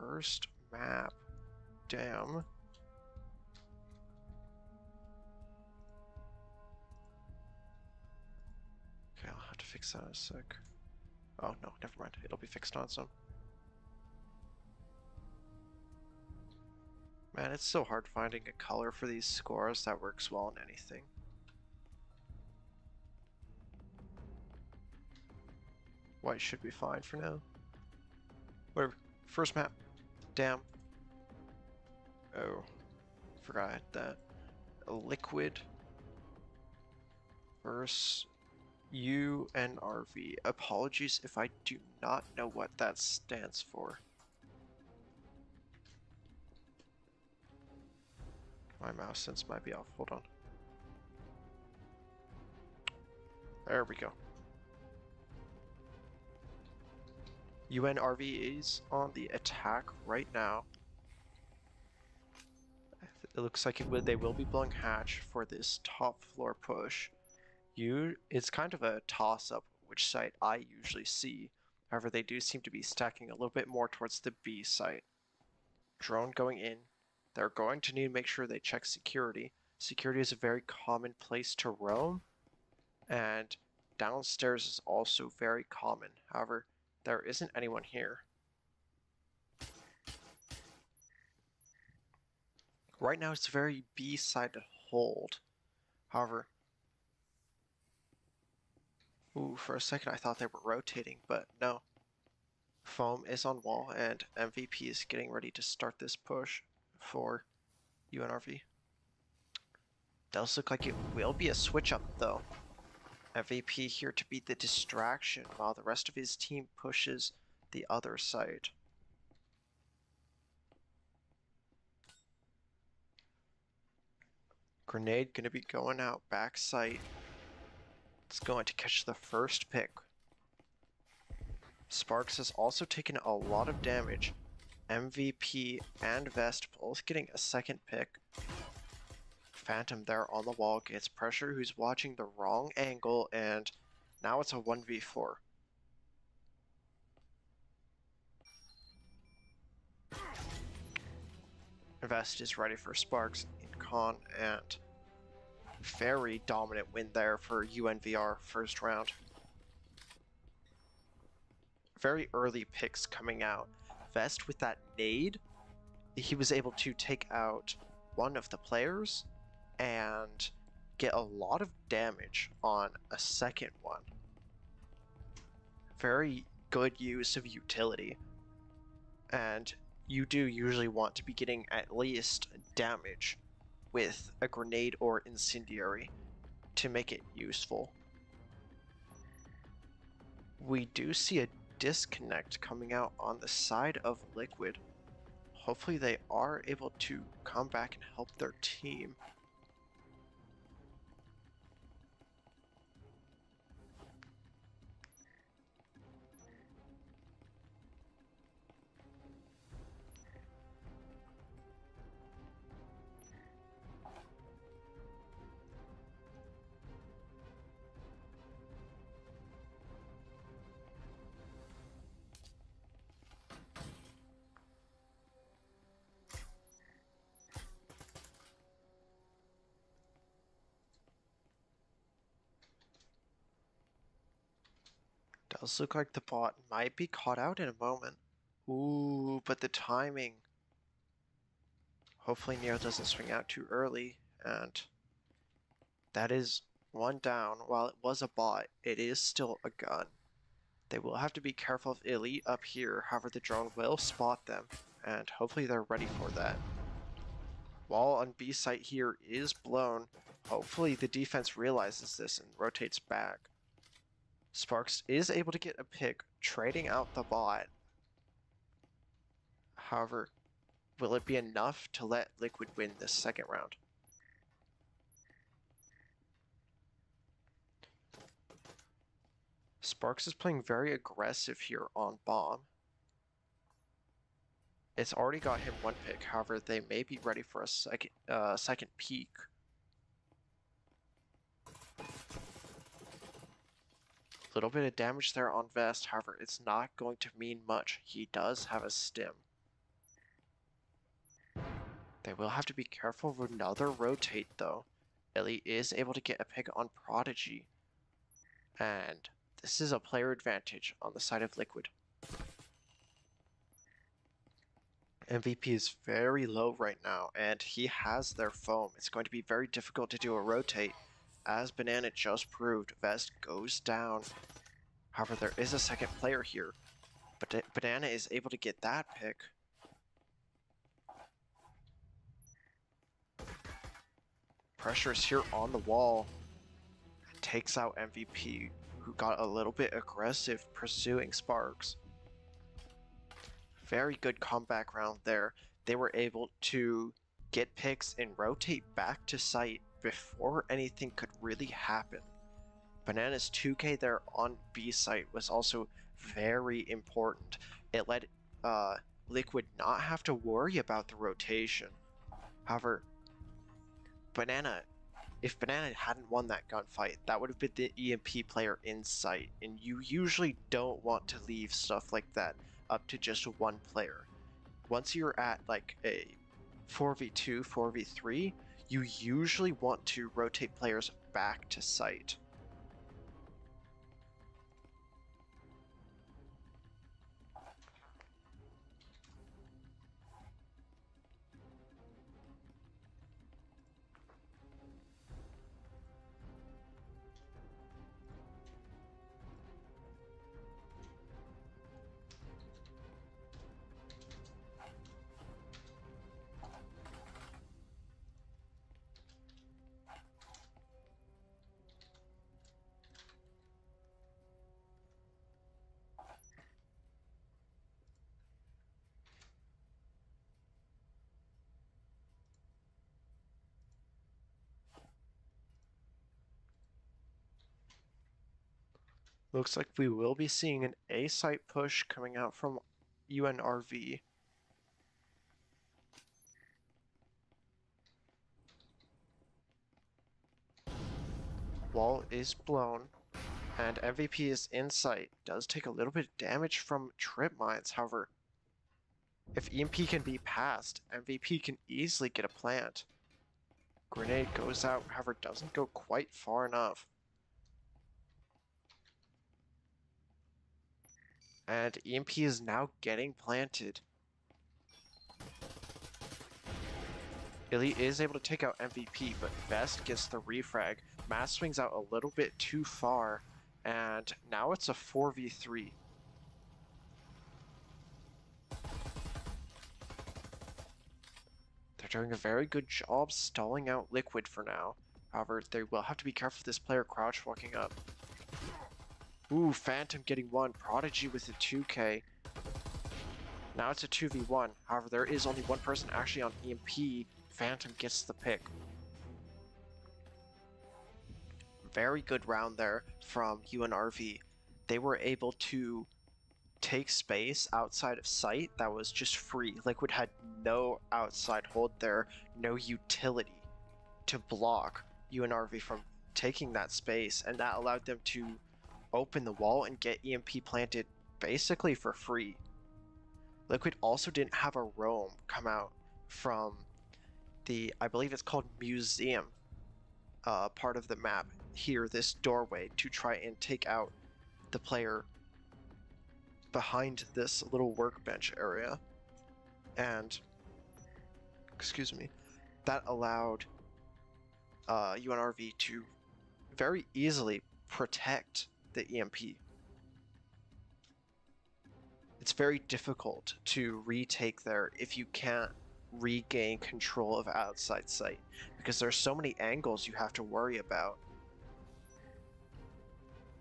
First map. Damn. Okay, I'll have to fix that in a sec. Oh no, never mind. It'll be fixed on some. Man, it's so hard finding a color for these scores that works well in anything. White should be fine for now. Whatever. First map. Damn. Oh. Forgot that. A liquid versus UNRV. Apologies if I do not know what that stands for. My mouse sense might be off. Hold on. There we go. UNRV is on the attack right now. It looks like they will be blowing hatch for this top floor push. It's kind of a toss-up which site I usually see. However, they do seem to be stacking a little bit more towards the B site. Drone going in. They're going to need to make sure they check security. Security is a very common place to roam, and downstairs is also very common. However, there isn't anyone here. Right now it's a very B-sided hold. However, ooh, for a second I thought they were rotating, but no. Foam is on wall, and MVP is getting ready to start this push for UNRV. Does look like it will be a switch up though. MVP here to be the distraction while the rest of his team pushes the other side. Grenade gonna be going out back site. It's going to catch the first pick. Sparks has also taken a lot of damage. MVP and Vest both getting a second pick. Phantom there on the wall gets pressure, who's watching the wrong angle, and now it's a 1v4. Vest is ready for Sparks in con, and very dominant win there for UNVR first round. Very early picks coming out. Vest with that nade, he was able to take out one of the players and get a lot of damage on a second one. Very good use of utility. And you do usually want to be getting at least damage with a grenade or incendiary to make it useful. We do see a disconnect coming out on the side of Liquid. Hopefully they are able to come back and help their team. Does look like the bot might be caught out in a moment. Ooh, but the timing. Hopefully Neo doesn't swing out too early, and that is one down. While it was a bot, it is still a gun. They will have to be careful of Elite up here, however the drone will spot them, and hopefully they're ready for that. Wall on B site here is blown. Hopefully the defense realizes this and rotates back. Sparks is able to get a pick, trading out the bot. However, will it be enough to let Liquid win this second round? Sparks is playing very aggressive here on bomb. It's already got him one pick, however, they may be ready for a second peek. Little bit of damage there on Vest, however, it's not going to mean much. He does have a stim. They will have to be careful of another rotate, though. Ellie is able to get a pick on Prodigy. And this is a player advantage on the side of Liquid. MVP is very low right now, and he has their foam. It's going to be very difficult to do a rotate. As Banana just proved, Vest goes down. However, there is a second player here. But Banana is able to get that pick. Pressure is here on the wall. It takes out MVP, who got a little bit aggressive pursuing Sparks. Very good comeback round there. They were able to get picks and rotate back to site before anything could really happen. Banana's 2K there on B site was also very important. It let Liquid not have to worry about the rotation. However, if Banana hadn't won that gunfight, that would have been the EMP player in sight, and you usually don't want to leave stuff like that up to just one player. Once you're at like a 4v2, 4v3, you usually want to rotate players back to site. Looks like we will be seeing an A site push coming out from UNRV. Wall is blown, and MVP is in sight. Does take a little bit of damage from trip mines, however, if EMP can be passed, MVP can easily get a plant. Grenade goes out, however, doesn't go quite far enough. And EMP is now getting planted. Illy is able to take out MVP, but Vest gets the refrag. Mass swings out a little bit too far, and now it's a 4v3. They're doing a very good job stalling out Liquid for now. However, they will have to be careful of this player crouch walking up. Ooh, Phantom getting one. Prodigy with a 2K. Now it's a 2v1. However, there is only one person actually on EMP. Phantom gets the pick. Very good round there from UNRV. They were able to take space outside of sight that was just free. Liquid had no outside hold there, no utility to block UNRV from taking that space, and that allowed them to open the wall and get EMP planted basically for free. Liquid also didn't have a roam come out from the, I believe it's called Museum, part of the map here, this doorway, to try and take out the player behind this little workbench area. And, excuse me, that allowed UNRV to very easily protect the EMP. It's very difficult to retake there if you can't regain control of outside sight, because there's so many angles you have to worry about.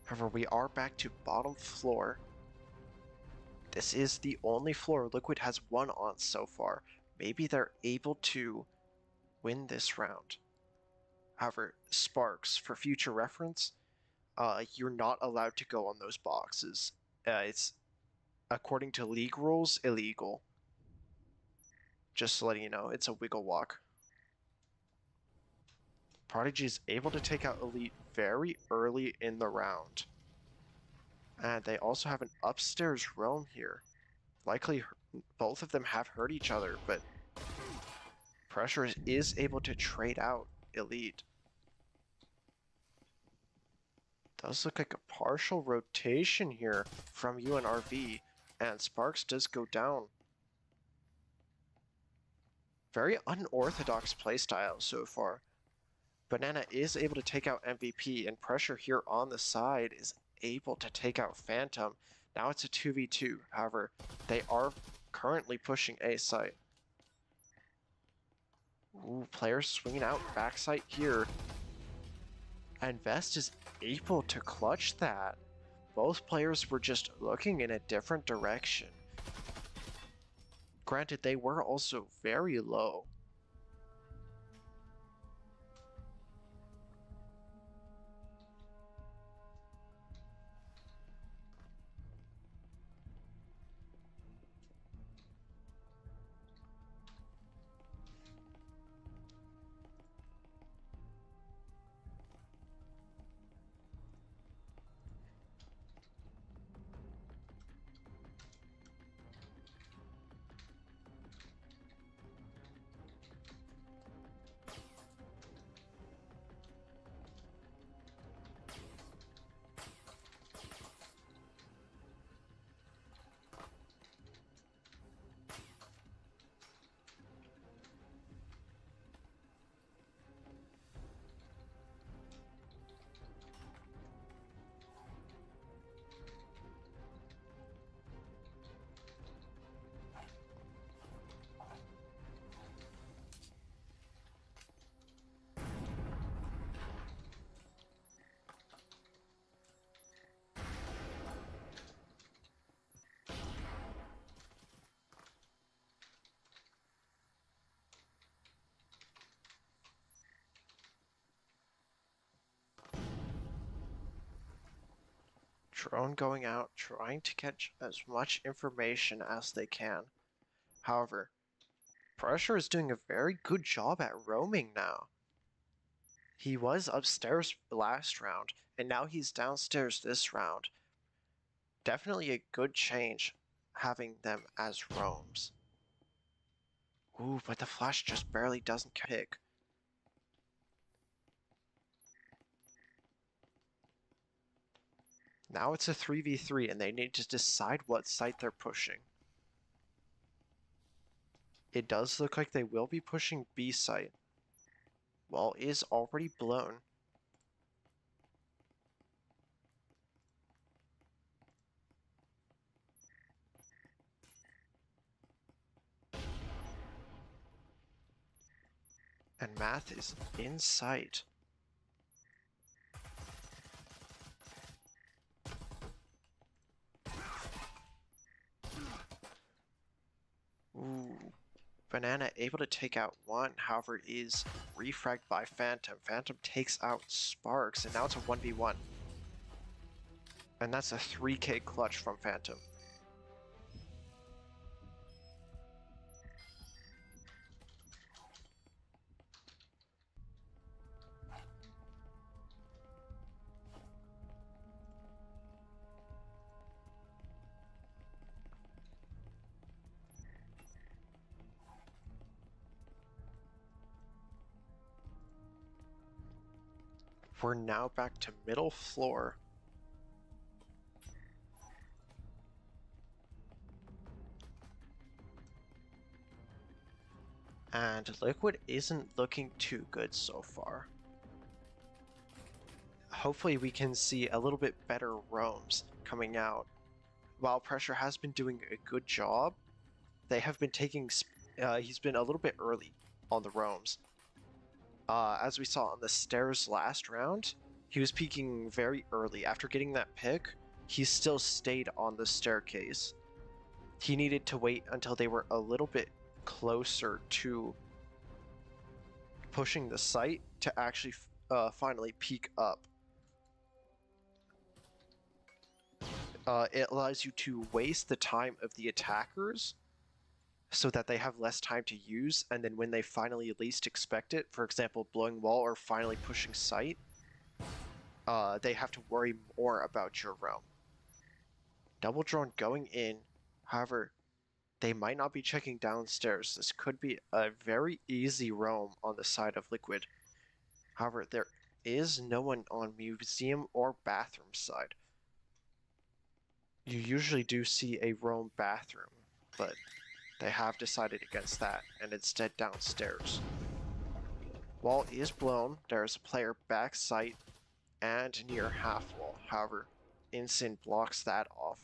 However, we are back to bottom floor. This is the only floor Liquid has won on so far. Maybe they're able to win this round. However, Sparks, for future reference, you're not allowed to go on those boxes. It's, according to league rules, illegal. Just letting you know, it's a wiggle walk. Prodigy is able to take out Elite very early in the round. And they also have an upstairs roam here. Likely both of them have hurt each other, but Pressure is able to trade out Elite. Does look like a partial rotation here from UNRV, and Sparks does go down. Very unorthodox playstyle so far. Banana is able to take out MVP, and Pressure here on the side is able to take out Phantom. Now it's a 2v2. However, they are currently pushing A site. Ooh, players swinging out backside here. And Vest is able to clutch that. Both players were just looking in a different direction. Granted, they were also very low. Drone going out, trying to catch as much information as they can. However, Pressure is doing a very good job at roaming now. He was upstairs last round, and now he's downstairs this round. Definitely a good change having them as roams. Ooh, but the flash just barely doesn't pick. Now it's a 3v3, and they need to decide what site they're pushing. It does look like they will be pushing B site. Wall is already blown. And Math is in sight. Ooh. Banana able to take out one, however, is refragged by Phantom. Phantom takes out Sparks, and now it's a 1v1. And that's a 3k clutch from Phantom. We're now back to middle floor. And Liquid isn't looking too good so far. Hopefully we can see a little bit better roams coming out. While Pressure has been doing a good job, they have been taking... he's been a little bit early on the roams. As we saw on the stairs last round, he was peeking very early. After getting that pick, he still stayed on the staircase. He needed to wait until they were a little bit closer to pushing the site to actually finally peek up. It allows you to waste the time of the attackers so that they have less time to use, and then when they finally least expect it, for example, blowing wall or finally pushing site, they have to worry more about your roam. Double drone going in, however, They might not be checking downstairs. This could be a very easy roam on the side of Liquid. However, there is no one on museum or bathroom side. You usually do see a roam bathroom, but they have decided against that and instead downstairs. Wall is blown. There is a player back site and near half wall. However, Ensign blocks that off,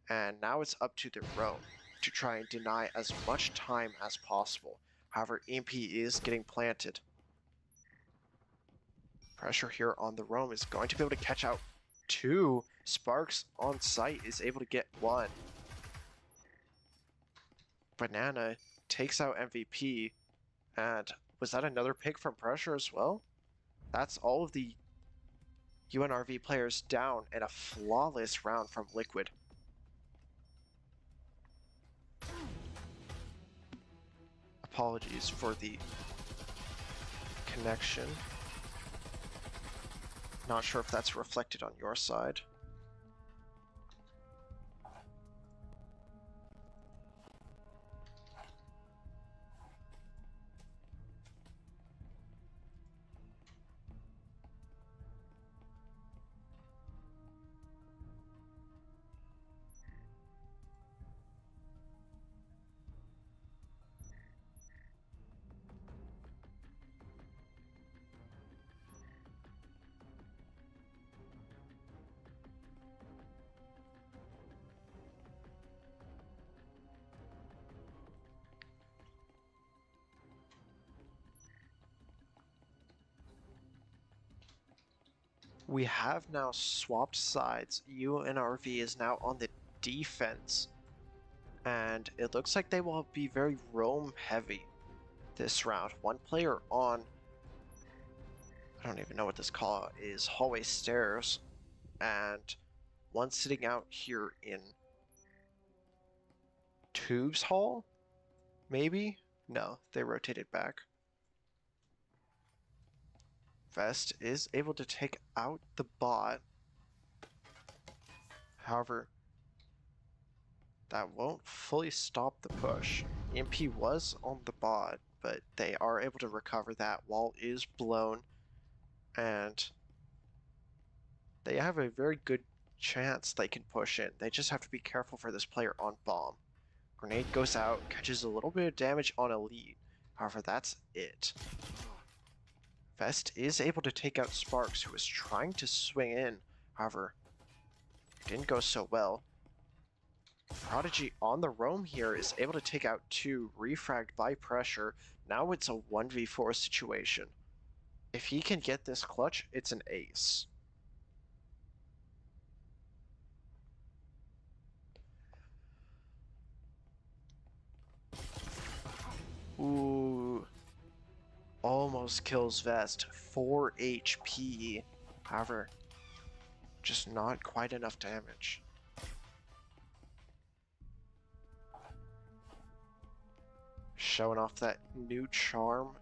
and now it's up to the roam to try and deny as much time as possible. However, EMP is getting planted. Pressure here on the roam is going to be able to catch out two. Sparks on site is able to get one. Banana takes out MVP, and was that another pick from Pressure as well? That's all of the UNRV players down, and a flawless round from Liquid. Apologies for the connection. Not sure if that's reflected on your side. We have now swapped sides. UNRV is now on the defense, and it looks like they will be very roam heavy this round. One player on, I don't even know what this call is, hallway stairs, and one sitting out here in Tubes Hall? Maybe? No, they rotated back. Vest is able to take out the bot. However, that won't fully stop the push. EMP was on the bot, but they are able to recover that. Wall is blown, and they have a very good chance they can push in. They just have to be careful for this player on bomb. Grenade goes out, catches a little bit of damage on Elite. However, that's it. Vest is able to take out Sparks, who was trying to swing in. However, didn't go so well. Prodigy on the roam here is able to take out two, refragged by Pressure. Now it's a 1v4 situation. If he can get this clutch, it's an ace. Ooh. Almost kills Vest. 4 HP. However, just not quite enough damage. Showing off that new charm.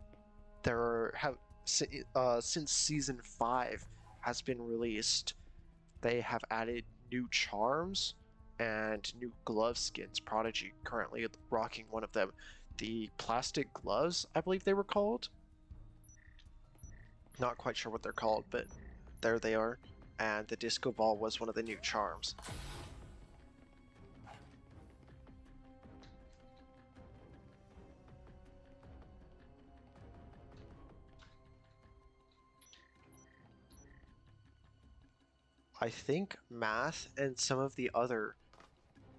There have since season 5 has been released, they have added new charms and new glove skins. Prodigy currently rocking one of them. The plastic gloves, I believe they were called. Not quite sure what they're called, but there they are. And the disco ball was one of the new charms. I think Math and some of the other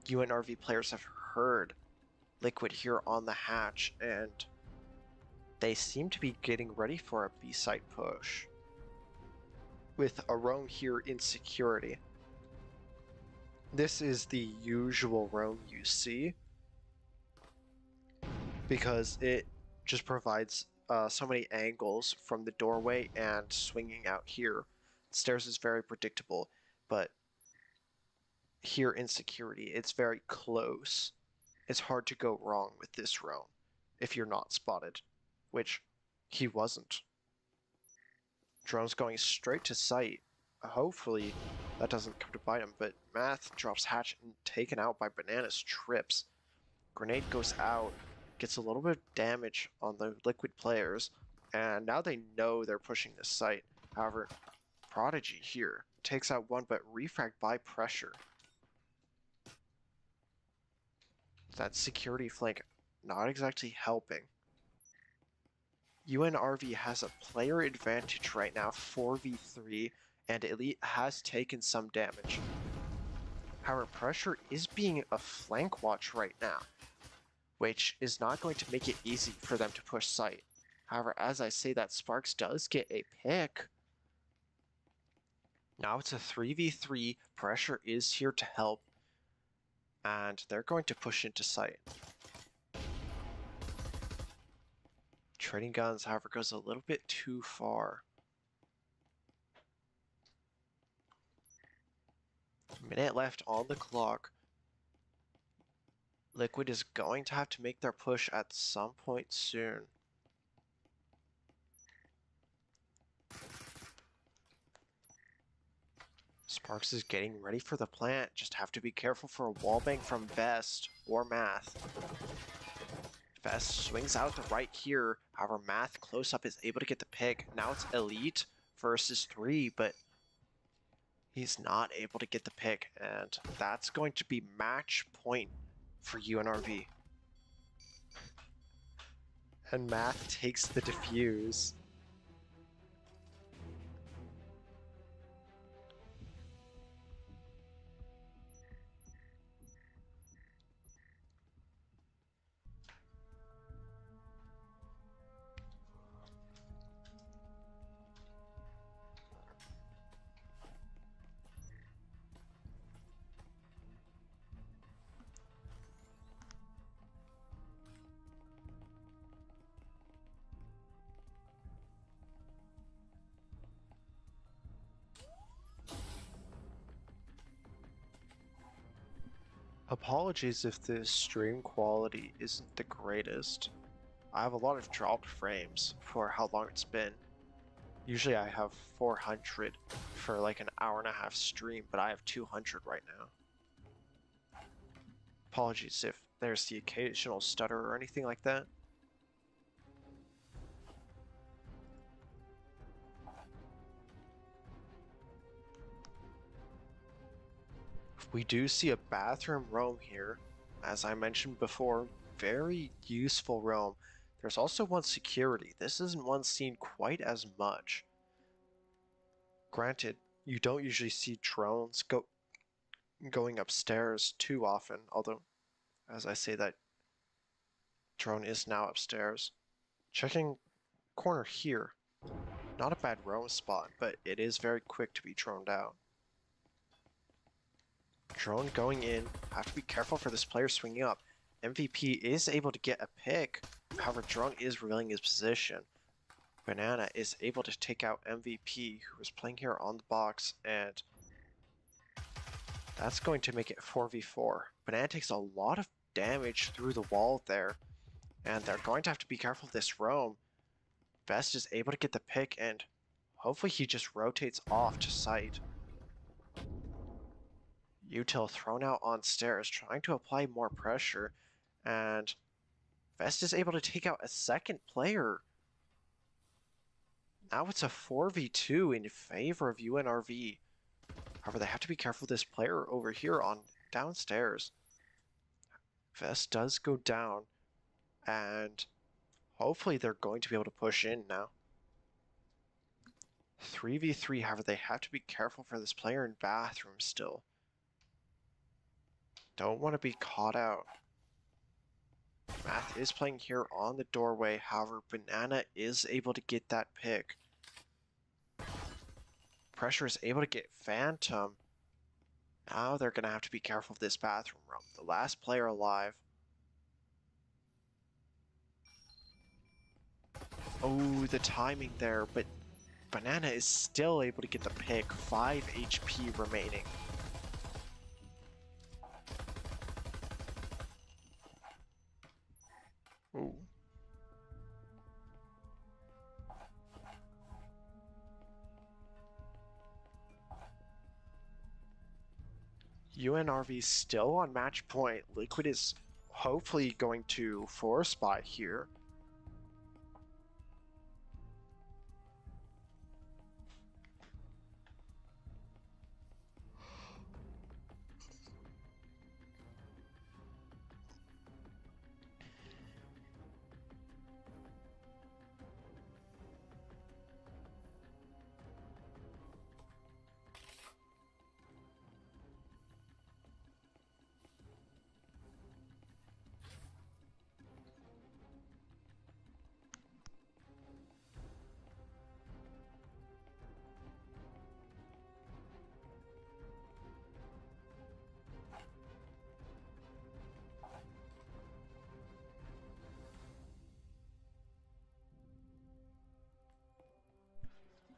UNRV players have heard Liquid here on the hatch, and they seem to be getting ready for a B-site push. With a roam here in security. This is the usual roam you see, because it just provides so many angles from the doorway and swinging out here. Stairs is very predictable, but here in security, it's very close. It's hard to go wrong with this roam if you're not spotted, which he wasn't. Drone's going straight to site. Hopefully that doesn't come to bite him, but Math drops hatch and taken out by Banana's trips. Grenade goes out, gets a little bit of damage on the Liquid players, and now they know they're pushing this site. However, Prodigy here takes out one, but refragged by pressure. That security flank not exactly helping. UNRV has a player advantage right now, 4v3, and Elite has taken some damage. However, pressure is being a flank watch right now, which is not going to make it easy for them to push site. However, as I say that, Sparks does get a pick. Now it's a 3v3, pressure is here to help, and they're going to push into site. Trading guns, however, goes a little bit too far. Minute left on the clock. Liquid is going to have to make their push at some point soon. Sparks is getting ready for the plant. Just have to be careful for a wallbang from Vest or Math. Vest swings out the right here. However, Math close up is able to get the pick. Now it's Elite versus 3, but he's not able to get the pick, and that's going to be match point for UNRV. And Math takes the defuse. Apologies if the stream quality isn't the greatest. I have a lot of dropped frames for how long it's been. Usually I have 400 for like an hour and a half stream, but I have 200 right now. Apologies if there's the occasional stutter or anything like that. We do see a bathroom roam here. As I mentioned before, very useful roam. There's also one security. This isn't one seen quite as much. Granted, you don't usually see drones going upstairs too often, although, as I say that, drone is now upstairs. Checking corner here. Not a bad roam spot, but it is very quick to be droned out. Drone going in. Have to be careful for this player swinging up. MVP is able to get a pick. However, drone is revealing his position. Banana is able to take out MVP, who is playing here on the box, and that's going to make it 4v4. Banana takes a lot of damage through the wall there, and they're going to have to be careful of this roam. Vest is able to get the pick, and hopefully he just rotates off to site. Util thrown out on stairs, trying to apply more pressure, and Vest is able to take out a second player. Now it's a 4v2 in favor of UNRV. However, they have to be careful of this player over here on downstairs. Vest does go down, and hopefully they're going to be able to push in now. 3v3, however, they have to be careful for this player in bathroom still. Don't want to be caught out. Math is playing here on the doorway, however, Banana is able to get that pick. Pressure is able to get Phantom. Now they're going to have to be careful of this bathroom room. The last player alive. Oh, the timing there, but Banana is still able to get the pick. 5 HP remaining. Ooh. UNRV still on match point. Liquid is hopefully going to force buy here.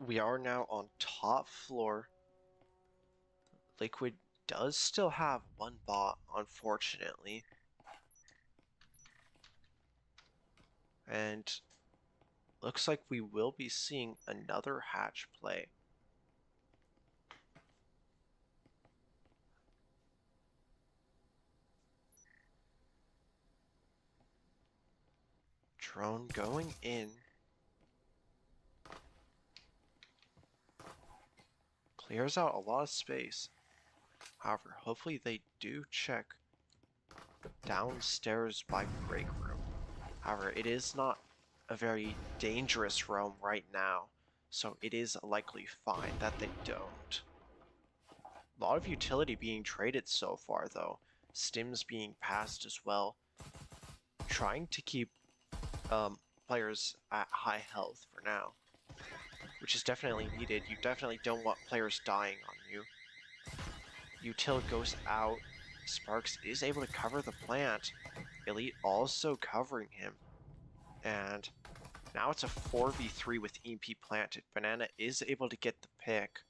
We are now on top floor. Liquid does still have one bot, unfortunately. And looks like we will be seeing another hatch play. Drone going in. Clears out a lot of space. However, hopefully they do check downstairs by break room. However, it is not a very dangerous roam right now, so it is likely fine that they don't. A lot of utility being traded so far though. Stims being passed as well. Trying to keep players at high health for now, which is definitely needed. You definitely don't want players dying on you. Util goes out. Sparks is able to cover the plant. Elite also covering him. And now it's a 4v3 with EMP planted. Banana is able to get the pick.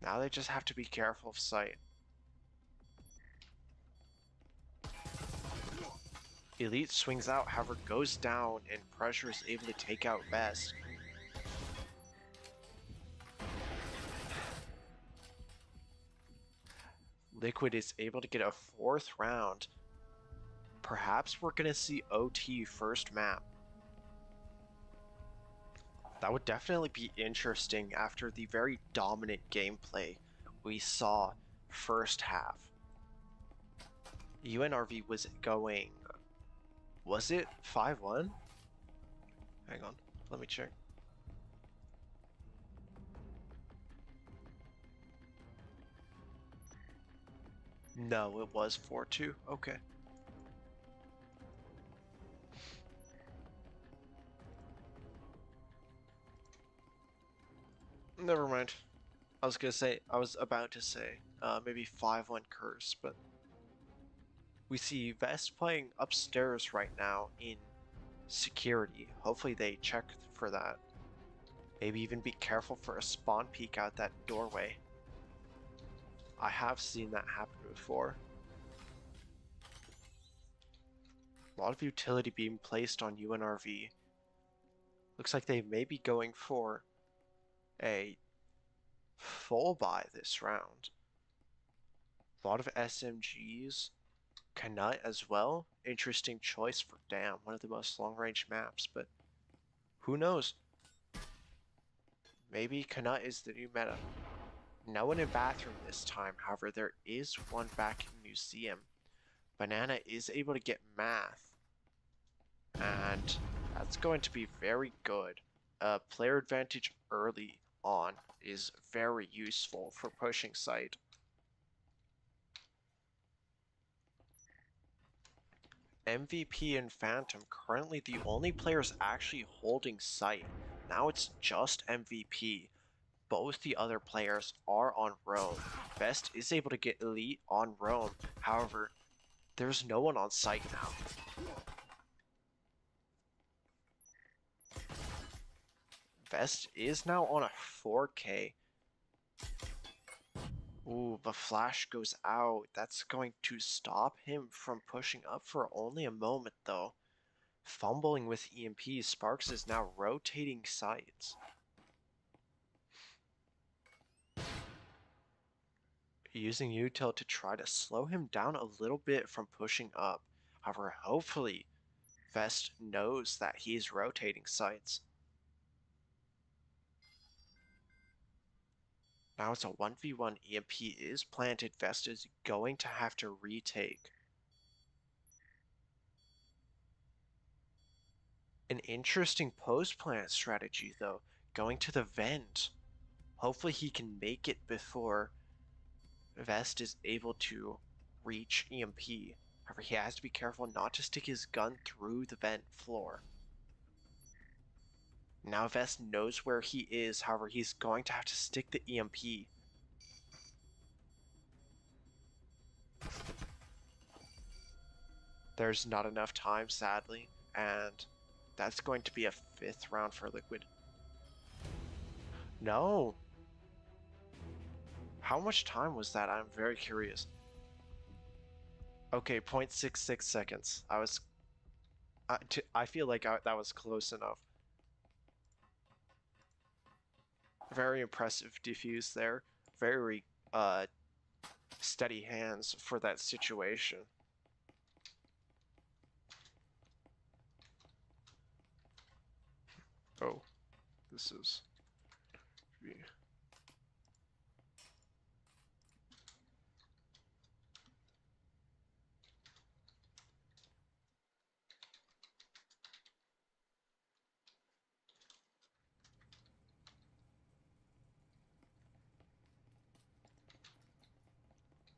Now they just have to be careful of sight. Elite swings out, however goes down, and Pressure is able to take out Best. Liquid is able to get a 4th round. Perhaps we're going to see OT first map. That would definitely be interesting after the very dominant gameplay we saw first half. UNRV was going... Was it 5-1? Hang on, let me check. No, it was 4-2. Okay. Never mind. I was about to say, maybe 5-1 curse, but we see Vest playing upstairs right now in security. Hopefully they check for that. Maybe even be careful for a spawn peek out that doorway. I have seen that happen before. A lot of utility being placed on UNRV. Looks like they may be going for a full buy this round. A lot of SMGs. Canut as well. Interesting choice for Dam, one of the most long-range maps, but who knows? Maybe Canut is the new meta. No one in bathroom this time, however, there is one back in museum. Banana is able to get math, and that's going to be very good. Player advantage early on is very useful for pushing site. MVP and Phantom currently the only players actually holding site. Now it's just MVP. Both the other players are on roam. Best is able to get Elite on roam. However, there's no one on site now. Vest is now on a 4K. Ooh, but Flash goes out. That's going to stop him from pushing up for only a moment, though. Fumbling with EMP, Sparks is now rotating sides. using util to try to slow him down a little bit from pushing up. However, hopefully Vest knows that he's rotating sites. Now it's a 1v1 EMP is planted. Vest is going to have to retake. An interesting post-plant strategy, though, going to the vent. Hopefully he can make it before Vest is able to reach EMP. However, he has to be careful not to stick his gun through the vent floor. Now Vest knows where he is, however, he's going to have to stick the EMP. There's not enough time, sadly, and that's going to be a 5th round for Liquid. No! How much time was that? I'm very curious. Okay, 0.66 seconds. I feel like that was close enough. Very impressive defuse there. Very steady hands for that situation. Oh, this is...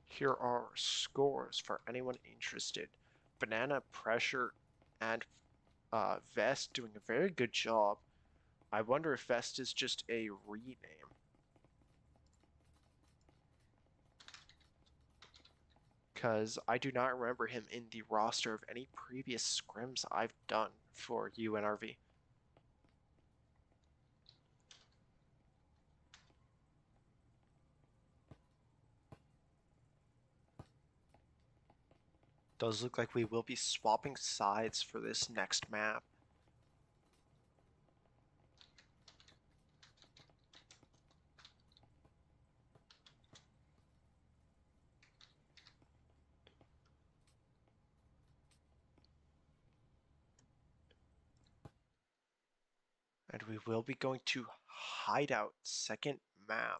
Here are scores for anyone interested. Banana, Pressure, and Vest doing a very good job. I wonder if Vest is just a rename. Because I do not remember him in the roster of any previous scrims I've done for UNRV. Does look like we will be swapping sides for this next map. And we will be going to Hideout, second map.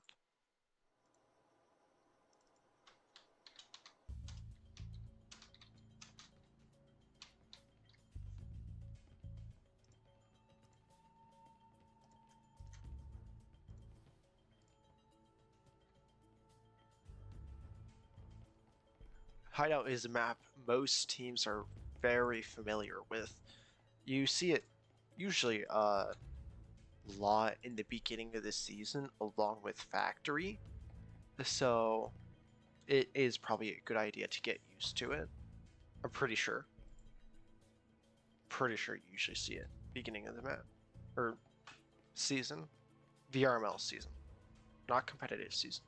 Hideout is a map most teams are very familiar with. You see it usually a lot in the beginning of the season along with Factory, so it is probably a good idea to get used to it. I'm pretty sure. Pretty sure you usually see it beginning of the map or season, VRML season, not competitive season.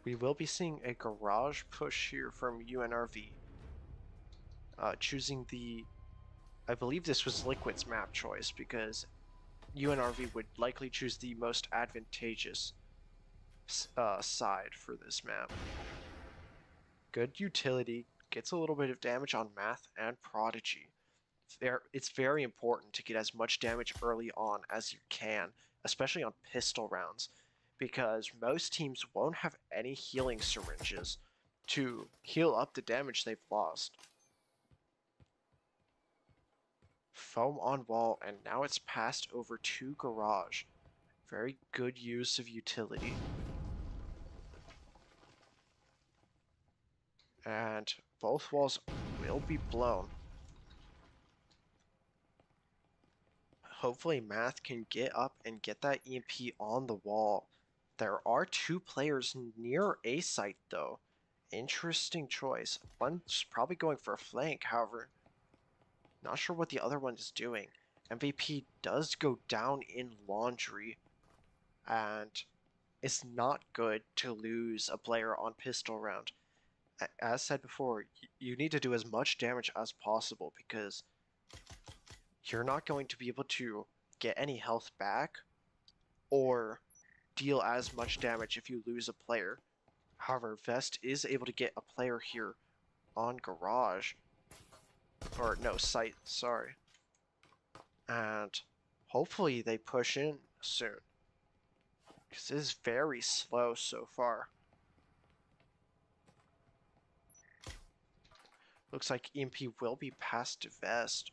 We will be seeing a garage push here from UNRV. Choosing the, I believe this was Liquid's map choice because UNRV would likely choose the most advantageous side for this map. Good utility, gets a little bit of damage on Math and Prodigy. It's very important to get as much damage early on as you can, especially on pistol rounds, because most teams won't have any healing syringes to heal up the damage they've lost. Foam on wall, and now it's passed over to garage. Very good use of utility. And both walls will be blown. Hopefully Math can get up and get that EMP on the wall. There are 2 players near A site though. Interesting choice. One's probably going for a flank, however, not sure what the other one is doing. MVP does go down in laundry, and it's not good to lose a player on pistol round. as said before, you need to do as much damage as possible because you're not going to be able to get any health back or deal as much damage if you lose a player. However, Vest is able to get a player here on Garage, or no, Site, sorry. And hopefully they push in soon, because it is very slow so far. Looks like EMP will be passed to Vest,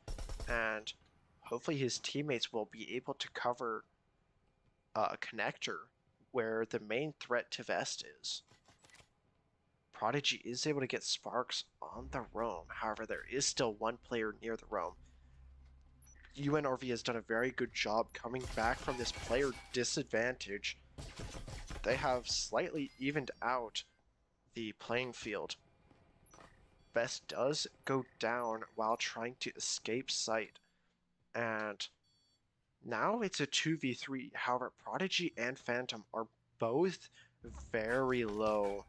and hopefully his teammates will be able to cover a connector where the main threat to Vest is. Prodigy is able to get Sparks on the roam. However, there is still one player near the roam. UNRV has done a very good job coming back from this player disadvantage. They have slightly evened out the playing field. Vest does go down while trying to escape Sight, and now it's a 2v3. However, Prodigy and Phantom are both very low.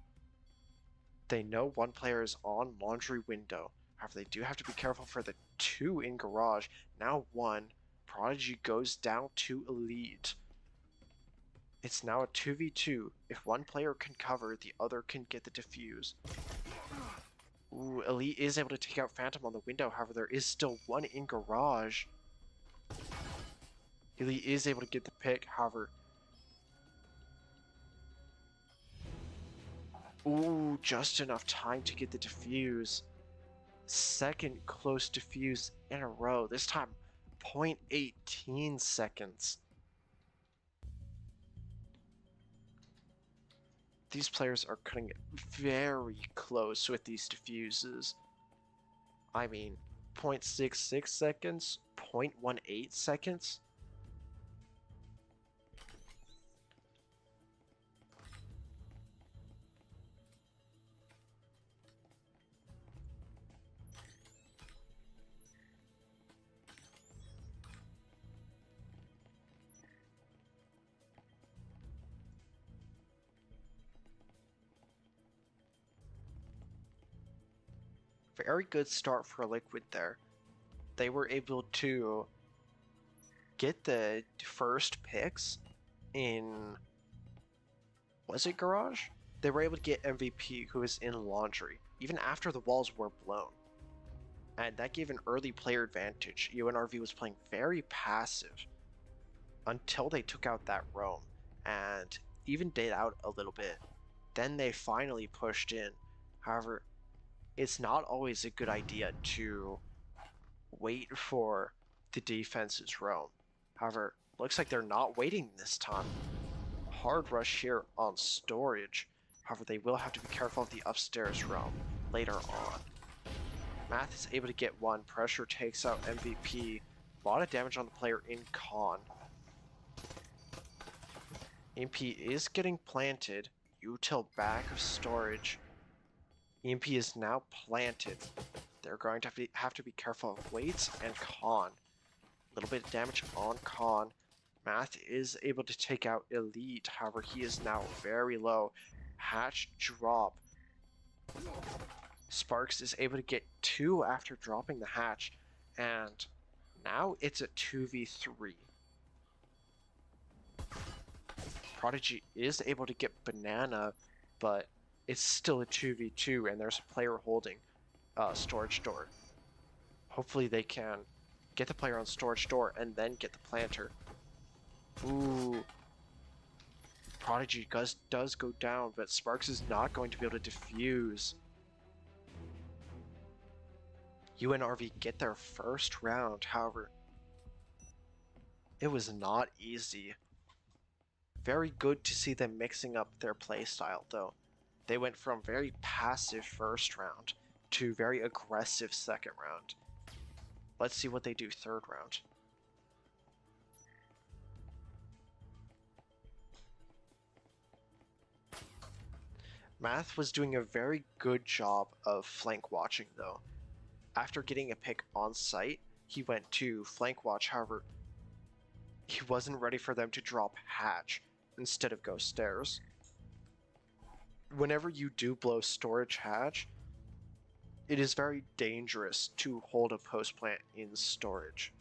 They know one player is on Laundry Window. However, they do have to be careful for the 2 in Garage. Now 1. Prodigy goes down to Elite. It's now a 2v2. If one player can cover, the other can get the defuse. Ooh, Elite is able to take out Phantom on the window. However, there is still one in Garage. Elite is able to get the pick. However, ooh, just enough time to get the defuse. Second close defuse in a row. This time, 0.18 seconds. These players are cutting it very close with these defuses. I mean, 0.66 seconds, 0.18 seconds. Very good start for Liquid there. They were able to get the first picks in, was it Garage? They were able to get MVP, who is in Laundry, even after the walls were blown. And that gave an early player advantage. UNRV was playing very passive until they took out that roam and evened it out a little bit. Then they finally pushed in. However, it's not always a good idea to wait for the defense's roam. However, looks like they're not waiting this time. Hard rush here on storage. However, they will have to be careful of the upstairs roam later on. Math is able to get one. Pressure takes out MVP. A lot of damage on the player in Con. MP is getting planted. Util back of storage. EMP is now planted. They're going to have to be careful of Waits and Con. A little bit of damage on Con. Math is able to take out Elite. However, he is now very low. Hatch drop. Sparks is able to get 2 after dropping the hatch. And now it's a 2v3. Prodigy is able to get Banana, but it's still a 2v2 and there's a player holding storage door. Hopefully they can get the player on storage door and then get the planter. Ooh. Prodigy does go down, but Sparks is not going to be able to defuse. UNRV get their first round, however, it was not easy. Very good to see them mixing up their playstyle, though. They went from very passive first round to very aggressive second round. Let's see what they do third round. Math was doing a very good job of flank watching, though. After getting a pick on site, he went to flank watch. However, he wasn't ready for them to drop hatch instead of go stairs. whenever you do blow storage hatch, it is very dangerous to hold a post plant in storage,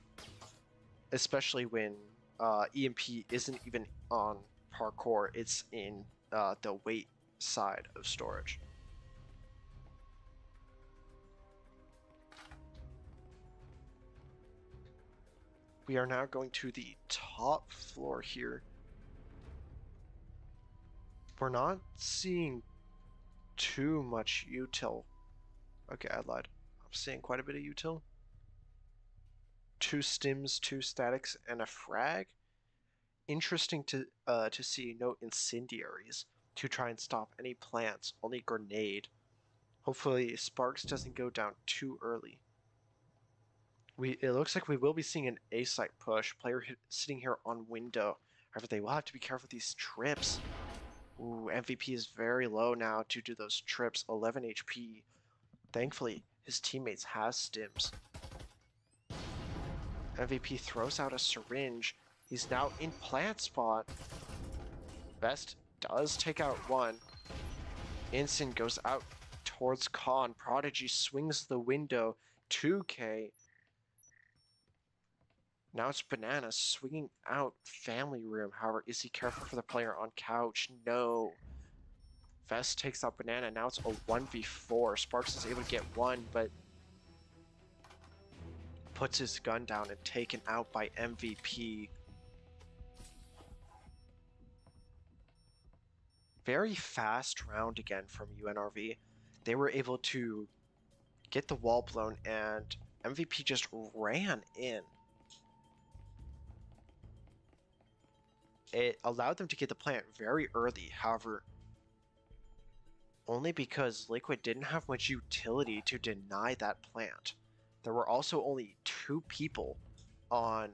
especially when EMP isn't even on parkour, it's in the weight side of storage. We are now going to the top floor here. We're not seeing too much util. Okay, I lied. I'm seeing quite a bit of util. 2 stims, 2 statics, and a frag. Interesting to see no incendiaries to try and stop any plants, only grenade. Hopefully Sparks doesn't go down too early. It looks like we will be seeing an A-site push. Player sitting here on window. However, they will have to be careful with these trips. Ooh, MVP is very low now due to those trips. 11 HP. Thankfully, his teammates has stims. MVP throws out a syringe. He's now in plant spot. Vest does take out one. Ensign goes out towards Khan. Prodigy swings the window. 2K. Now it's Banana swinging out family room. However, is he careful for the player on couch? No. Vest takes out Banana. Now it's a 1v4. Sparks is able to get one, but puts his gun down and taken out by MVP. Very fast round again from UNRV. They were able to get the wall blown and MVP just ran in. It allowed them to get the plant very early, however, only because Liquid didn't have much utility to deny that plant. There were also only 2 people on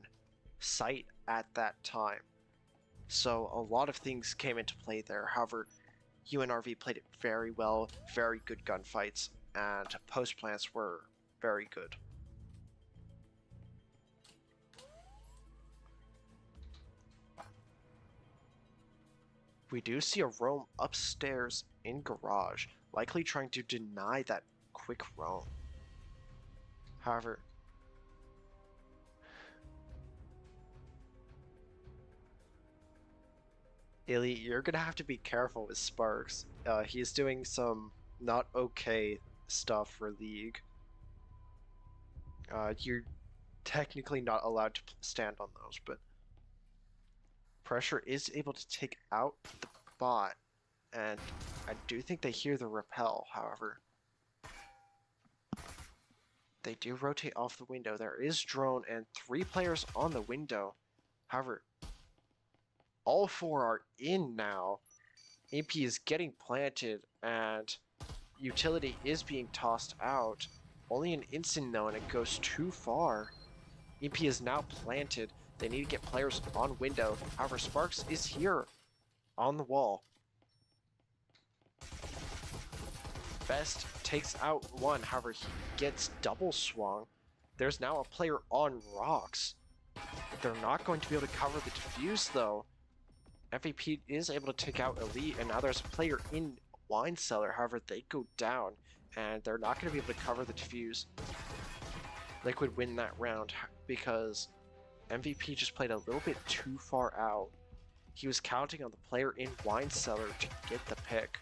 site at that time, so a lot of things came into play there. However, UNRV played it very well, very good gunfights, and post plants were very good. We do see a roam upstairs in garage, likely trying to deny that quick roam. However, Elite, you're gonna have to be careful with Sparks. He's doing some not okay stuff for League. You're technically not allowed to stand on those, but Pressure is able to take out the bot, and I do think they hear the rappel, however. They do rotate off the window. There is drone and 3 players on the window. However, all 4 are in now. AP is getting planted and utility is being tossed out. Only an instant though, and it goes too far. EP is now planted. They need to get players on window. However, Sparks is here on the wall. Vest takes out one. However, he gets double swung. There's now a player on rocks. They're not going to be able to cover the defuse though. MVP is able to take out Elite, and now there's a player in Wine Cellar. However, they go down, and they're not going to be able to cover the defuse. Liquid win that round because MVP just played a little bit too far out. He was counting on the player in Wine Cellar to get the pick.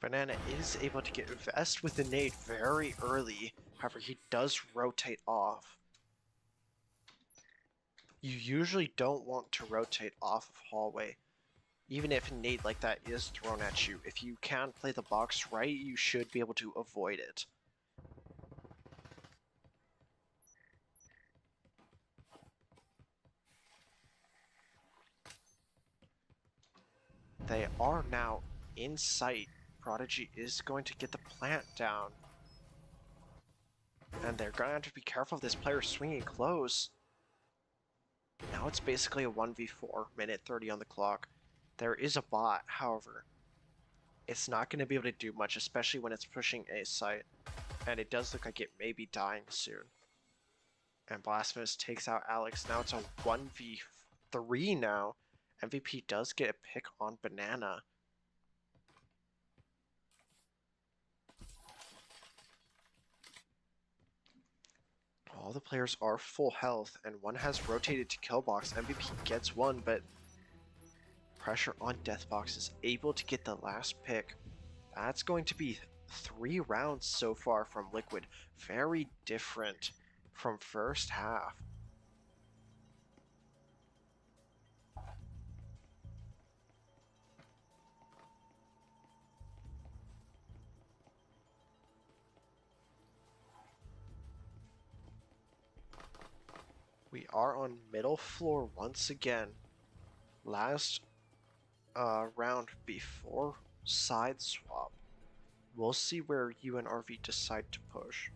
Banana is able to get vest with the nade very early. However, he does rotate off. You usually don't want to rotate off of hallway. Even if a nade like that is thrown at you, if you can play the box right, you should be able to avoid it. They are now in sight. Prodigy is going to get the plant down. And they're going to have to be careful of this player swinging close. Now it's basically a 1v4, minute 30 on the clock. There is a bot, however. It's not going to be able to do much, especially when it's pushing a site. And it does look like it may be dying soon. And Blasphemous takes out Alex. Now it's a 1v3 now. MVP does get a pick on Banana. All the players are full health, and one has rotated to Killbox. MVP gets one, but pressure on Deathbox is able to get the last pick. That's going to be 3 rounds so far from Liquid. Very different from first half. We are on middle floor once again. Last round before side swap. We'll see where UNRV decide to push.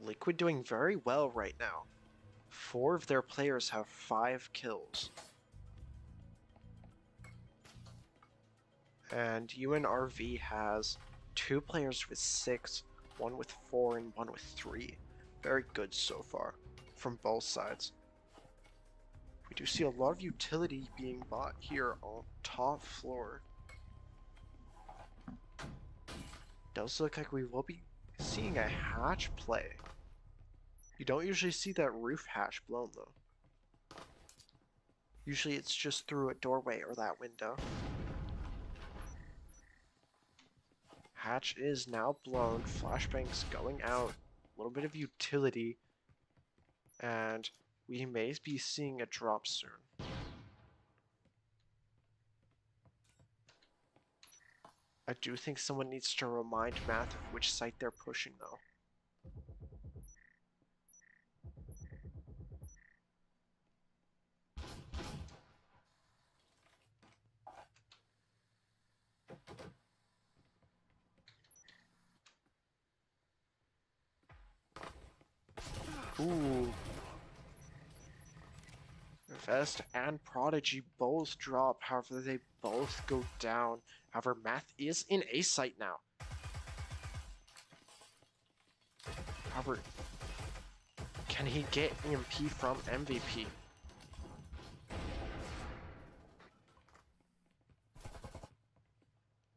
Liquid doing very well right now. 4 of their players have 5 kills. And UNRV has 2 players with 6, 1 with 4, and 1 with 3. Very good so far from both sides. We do see a lot of utility being bought here on top floor. Does look like we will be seeing a hatch play. You don't usually see that roof hatch blown though. Usually it's just through a doorway or that window. Hatch is now blown, flashbangs going out, a little bit of utility, and we may be seeing a drop soon. I do think someone needs to remind Math of which site they're pushing though. Ooh. Vest and Prodigy both drop, however they both go down. However, Math is in A site now. However, can he get EMP from MVP?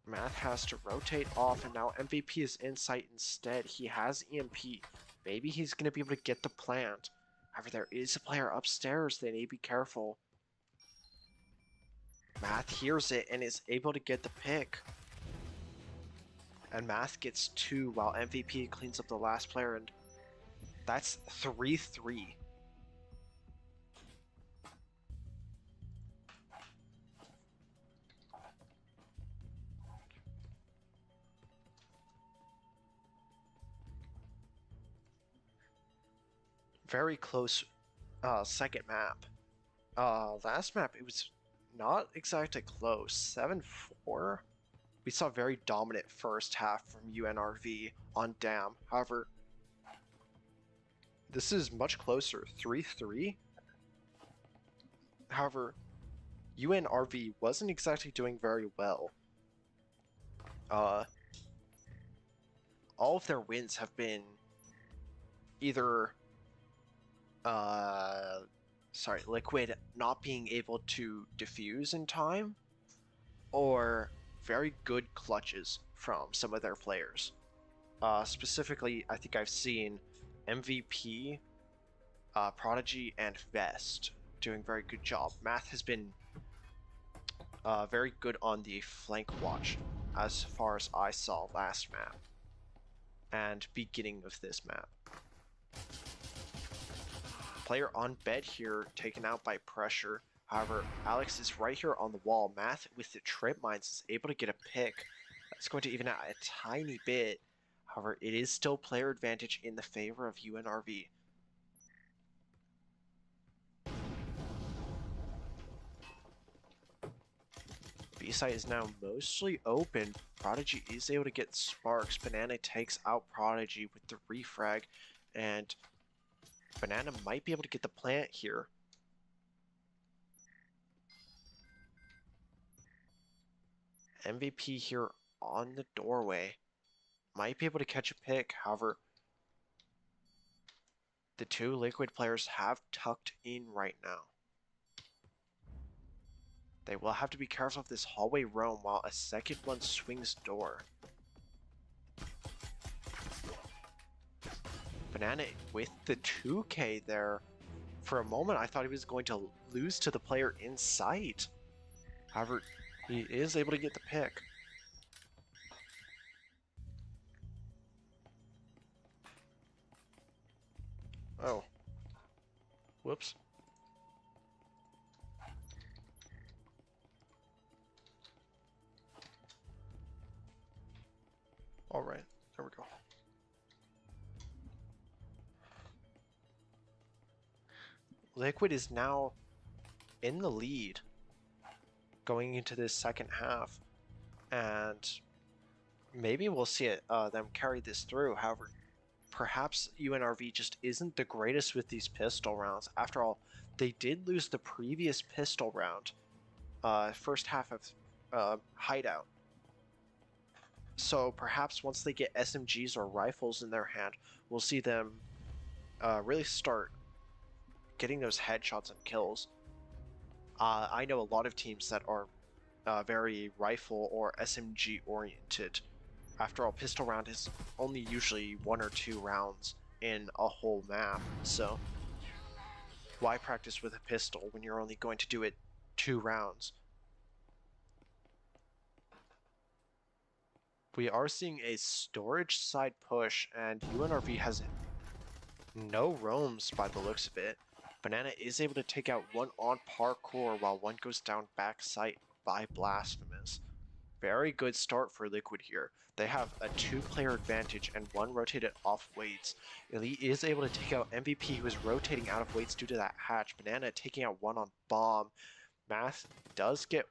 Math has to rotate off, and now MVP is in sight instead. He has EMP. Maybe he's going to be able to get the plant. However, there is a player upstairs. They need to be careful. Math hears it and is able to get the pick. And Math gets 2 while MVP cleans up the last player, and that's 3-3. Very close second map. Last map, it was not exactly close. 7-4. We saw very dominant first half from UNRV on Dam. However, this is much closer. 3-3. However, UNRV wasn't exactly doing very well. All of their wins have been either Liquid not being able to defuse in time, or very good clutches from some of their players. Specifically, I think I've seen MVP, Prodigy, and Vest doing very good job. Math has been very good on the flank watch as far as I saw last map and beginning of this map. Player on bed here, taken out by pressure. However, Alex is right here on the wall. Math with the trip mines is able to get a pick. That's going to even out a tiny bit. However, it is still player advantage in the favor of UNRV. B-site is now mostly open. Prodigy is able to get sparks. Banana takes out Prodigy with the refrag, and Banana might be able to get the plant here. MVP here on the doorway. Might be able to catch a pick. However, the two Liquid players have tucked in right now. They will have to be careful of this hallway roam while a second one swings door. Banana with the 2K there. For a moment, I thought he was going to lose to the player in sight. However, he is able to get the pick. Oh. Whoops. Alright, there we go. Liquid is now in the lead going into this second half, and maybe we'll see them carry this through. However, perhaps UNRV just isn't the greatest with these pistol rounds. After all, they did lose the previous pistol round, first half of Hideout. So perhaps once they get SMGs or rifles in their hand, we'll see them really start getting those headshots and kills. I know a lot of teams that are very rifle or SMG oriented. After all, pistol round is only usually 1 or 2 rounds in a whole map, so why practice with a pistol when you're only going to do it 2 rounds? We are seeing a storage side push, and UNRV has no roams by the looks of it. Banana is able to take out one on parkour while one goes down back site by Blasphemous. Very good start for Liquid here. They have a 2-player advantage and one rotated off weights. Elite is able to take out MVP, who is rotating out of weights due to that hatch. Banana taking out one on bomb. Math does get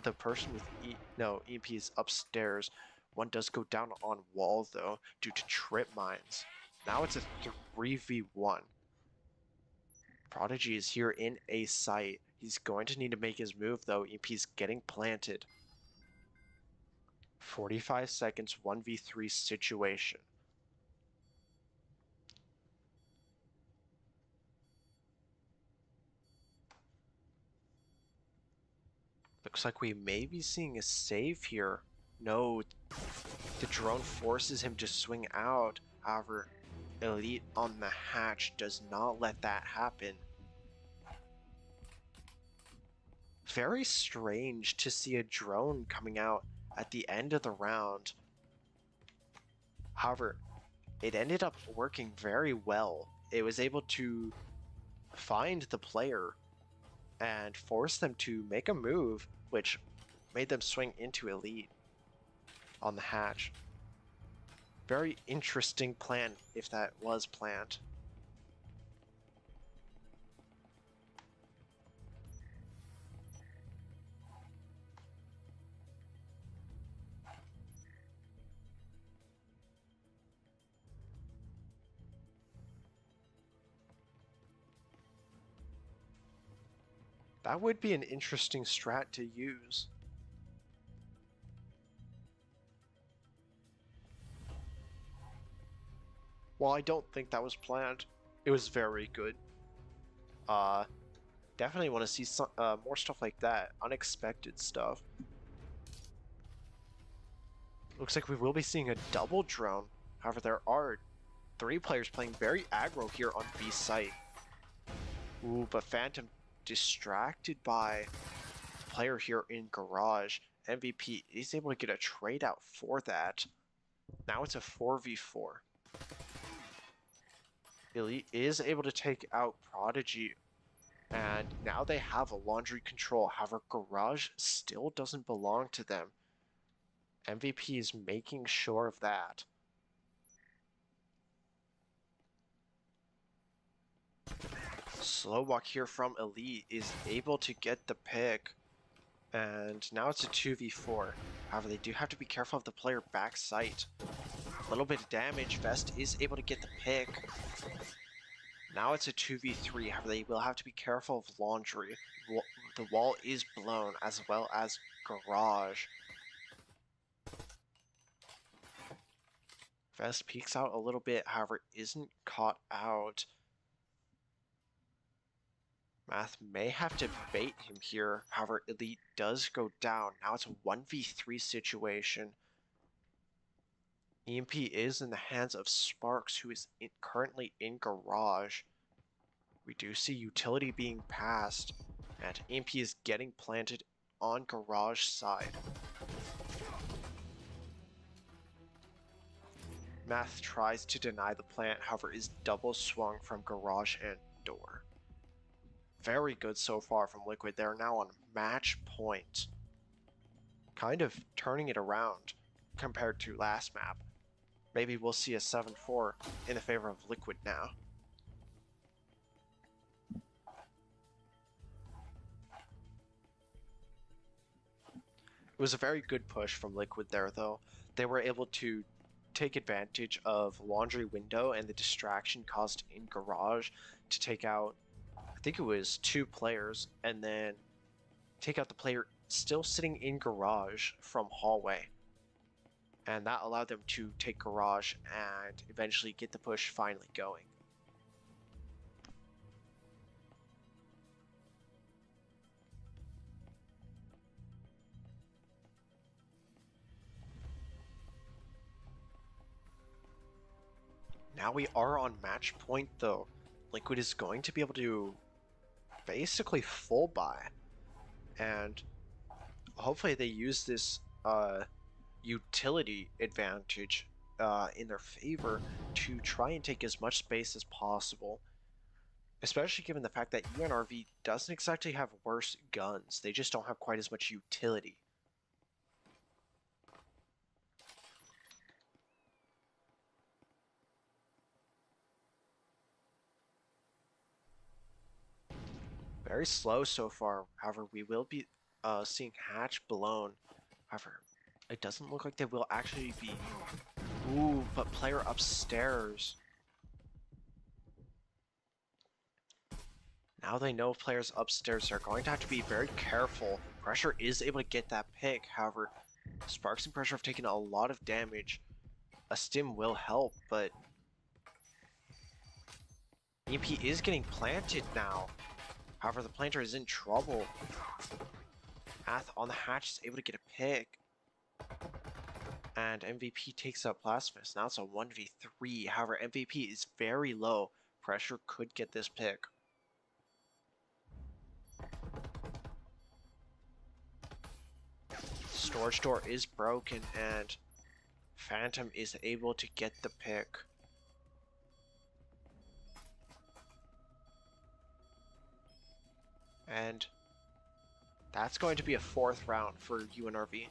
the person with EMP is upstairs. One does go down on wall though due to trip mines. Now it's a 3v1. Prodigy is here in a site. He's going to need to make his move though. EMP's getting planted. 45 seconds, 1v3 situation. Looks like we may be seeing a save here. No, the drone forces him to swing out. However, Elite on the hatch does not let that happen. Very strange to see a drone coming out at the end of the round. However, it ended up working very well. It was able to find the player and force them to make a move, which made them swing into Elite on the hatch. Very interesting plan, if that was planned. That would be an interesting strat to use. Well, I don't think that was planned. It was very good. Definitely want to see some more stuff like that. Unexpected stuff. Looks like we will be seeing a double drone. However, there are three players playing very aggro here on B site. Ooh, but Phantom distracted by the player here in Garage. MVP is able to get a trade out for that. Now it's a 4v4. Elite is able to take out Prodigy, and now they have a laundry control. However, Garage still doesn't belong to them. MVP is making sure of that. Slow walk here from Elite is able to get the pick, and now it's a 2v4. However, they do have to be careful of the player back site. A little bit of damage. Vest is able to get the pick. Now it's a 2v3. However, they will have to be careful of Laundry. The wall is blown, as well as Garage. Vest peeks out a little bit, however, isn't caught out. Math may have to bait him here. However, Elite does go down. Now it's a 1v3 situation. EMP is in the hands of Sparks, who is currently in Garage. We do see Utility being passed, and EMP is getting planted on Garage side. Math tries to deny the plant, however is double swung from Garage and door. Very good so far from Liquid. They're now on match point. Kind of turning it around compared to last map. Maybe we'll see a 7-4 in the favor of Liquid now. It was a very good push from Liquid there, though. They were able to take advantage of Laundry Window and the distraction caused in Garage to take out, I think it was 2 players, and then take out the player still sitting in Garage from Hallway. And that allowed them to take Garage and eventually get the push finally going. Now we are on match point though. Liquid is going to be able to basically full buy. And hopefully they use this utility advantage in their favor to try and take as much space as possible. Especially given the fact that UNRV doesn't exactly have worse guns. They just don't have quite as much utility. Very slow so far. However, we will be seeing hatch blown. However, it doesn't look like they will actually be. Ooh, but player upstairs. Now they know players upstairs are going to have to be very careful. Pressure is able to get that pick. However, Sparks and Pressure have taken a lot of damage. A stim will help, but EP is getting planted now. However, the planter is in trouble. Math on the hatch is able to get a pick. And MVP takes up Blasphemous. Now it's a 1v3. However, MVP is very low. Pressure could get this pick. Storage door is broken and Phantom is able to get the pick. And that's going to be a 4th round for UNRV.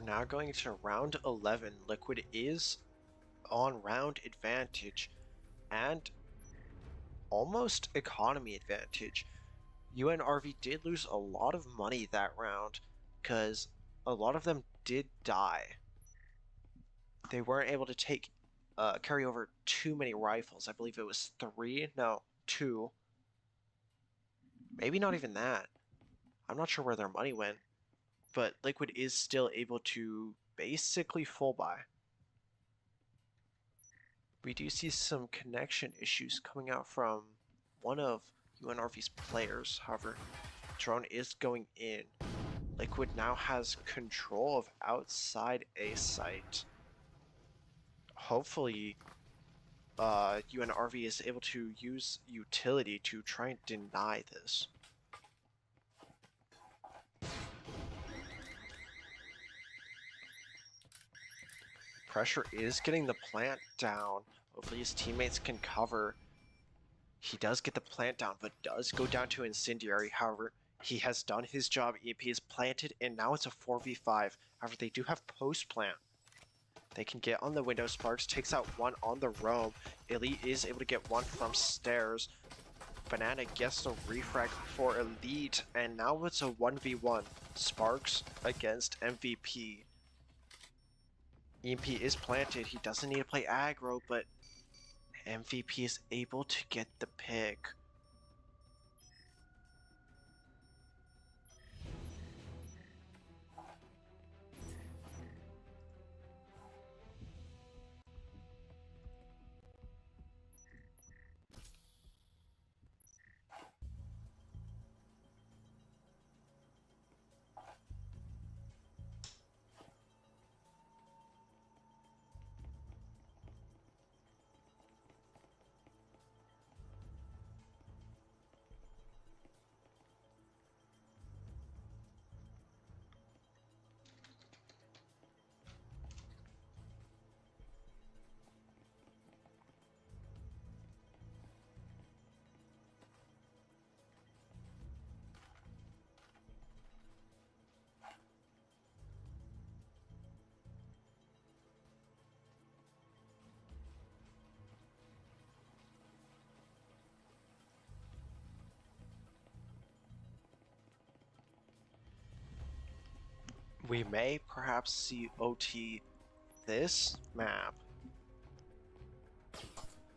Now going into round 11, Liquid is on round advantage and almost economy advantage. UNRV did lose a lot of money that round because a lot of them did die. They weren't able to carry over too many rifles. I believe it was 3, no, 2. Maybe not even that. I'm not sure where their money went, but Liquid is still able to basically full buy. We do see some connection issues coming out from one of UNRV's players. However, drone is going in. Liquid now has control of outside A site. Hopefully, UNRV is able to use utility to try and deny this. Pressure is getting the plant down. Hopefully his teammates can cover. He does get the plant down, but does go down to Incendiary. However, he has done his job. EP is planted, and now it's a 4v5. However, they do have post-plant. They can get on the window. Sparks takes out one on the roam. Elite is able to get one from stairs. Banana gets the refrag for Elite, and now it's a 1v1. Sparks against MVP. EMP is planted. He doesn't need to play aggro, but MVP is able to get the pick. We may perhaps see OT this map.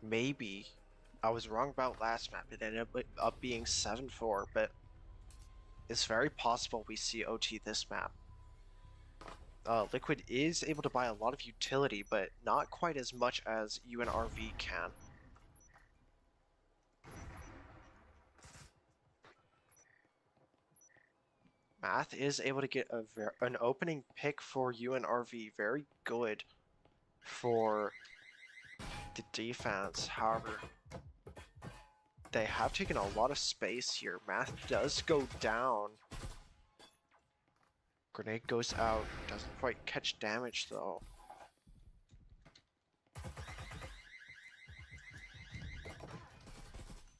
Maybe. I was wrong about last map. It ended up being 7-4, but it's very possible we see OT this map. Liquid is able to buy a lot of utility, but not quite as much as UNRV can. Math is able to get an opening pick for UNRV. Very good for the defense. However, they have taken a lot of space here. Math does go down. Grenade goes out. Doesn't quite catch damage though.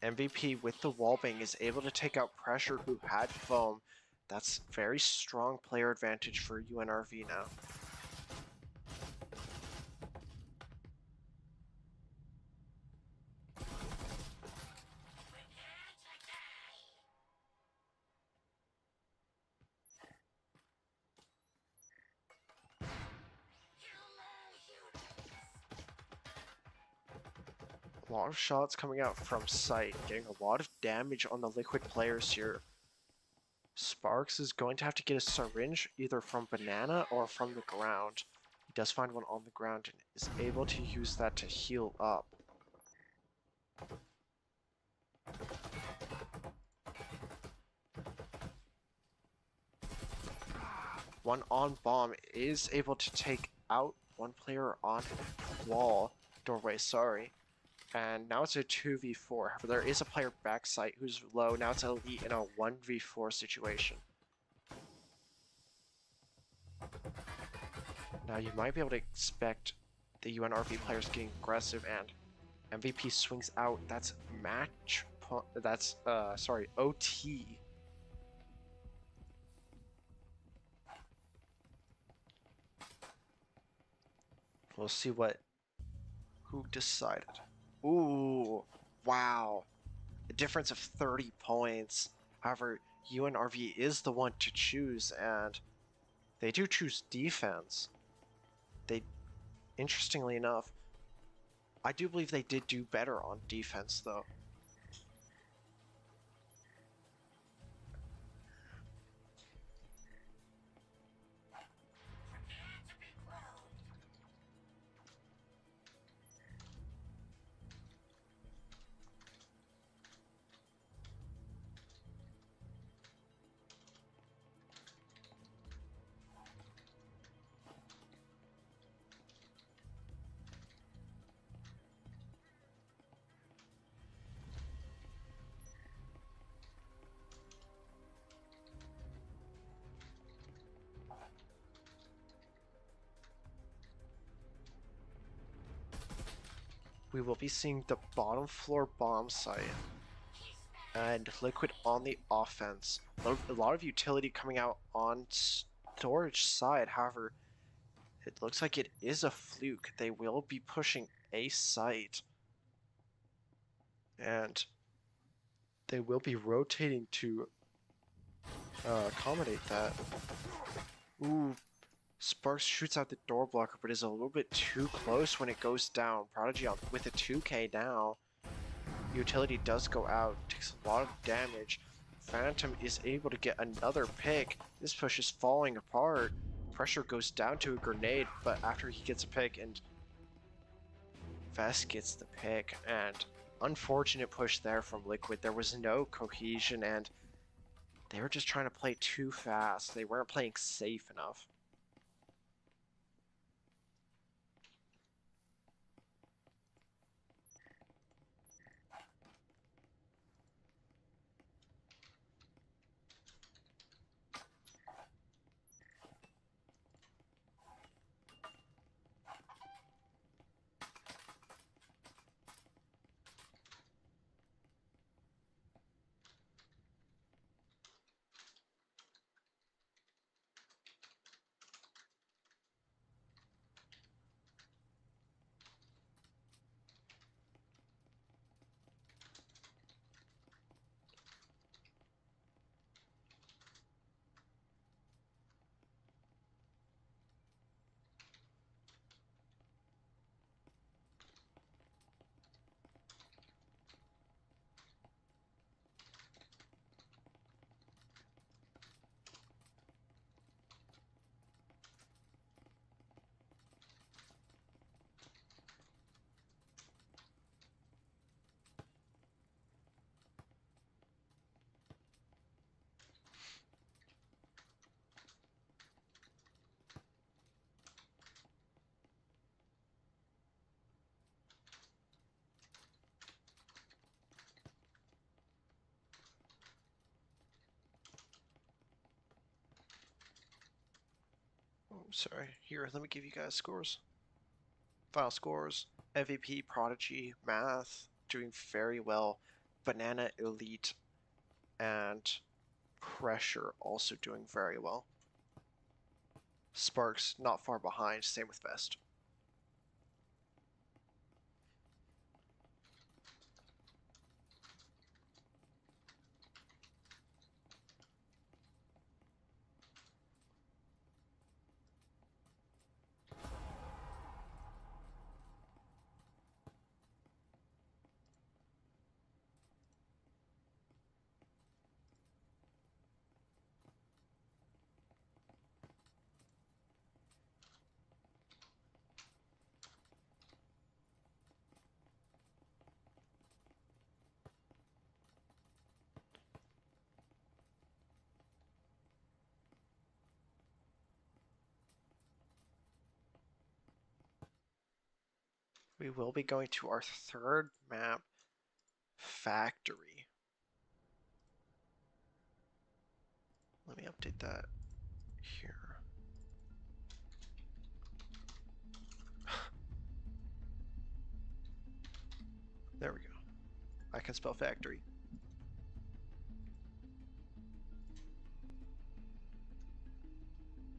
MVP with the wallbang is able to take out Pressure, who had foam. That's very strong player advantage for UNRV now. A lot of shots coming out from sight, getting a lot of damage on the Liquid players here. Sparks is going to have to get a syringe either from Banana or from the ground. He does find one on the ground and is able to use that to heal up. One on bomb is able to take out one player on wall, doorway, sorry. And now it's a 2v4. However, there is a player backside who's low. Now it's Elite in a 1v4 situation. Now you might be able to expect the UNRV players getting aggressive, and MVP swings out. That's OT. We'll see who decided. Ooh, wow. A difference of 30 points. However, UNRV is the one to choose, and they do choose defense. They, interestingly enough, I do believe they did do better on defense, though. We will be seeing the bottom floor bomb site and Liquid on the offense. A lot of utility coming out on storage side. However, it looks like it is a fluke. They will be pushing a site, and they will be rotating to accommodate that. Ooh, Sparks shoots out the door blocker, but is a little bit too close when it goes down. Prodigy with a 2k now. Utility does go out, takes a lot of damage. Phantom is able to get another pick. This push is falling apart. Pressure goes down to a grenade, but after he gets a pick, and Vest gets the pick, and unfortunate push there from Liquid. There was no cohesion, and they were just trying to play too fast. They weren't playing safe enough. Oh, sorry. Here, let me give you guys scores. Final scores. MVP, Prodigy, Math, doing very well. Banana, Elite, and Pressure also doing very well. Sparks not far behind, same with Vest. We will be going to our third map, Factory. Let me update that here. There we go. I can spell factory.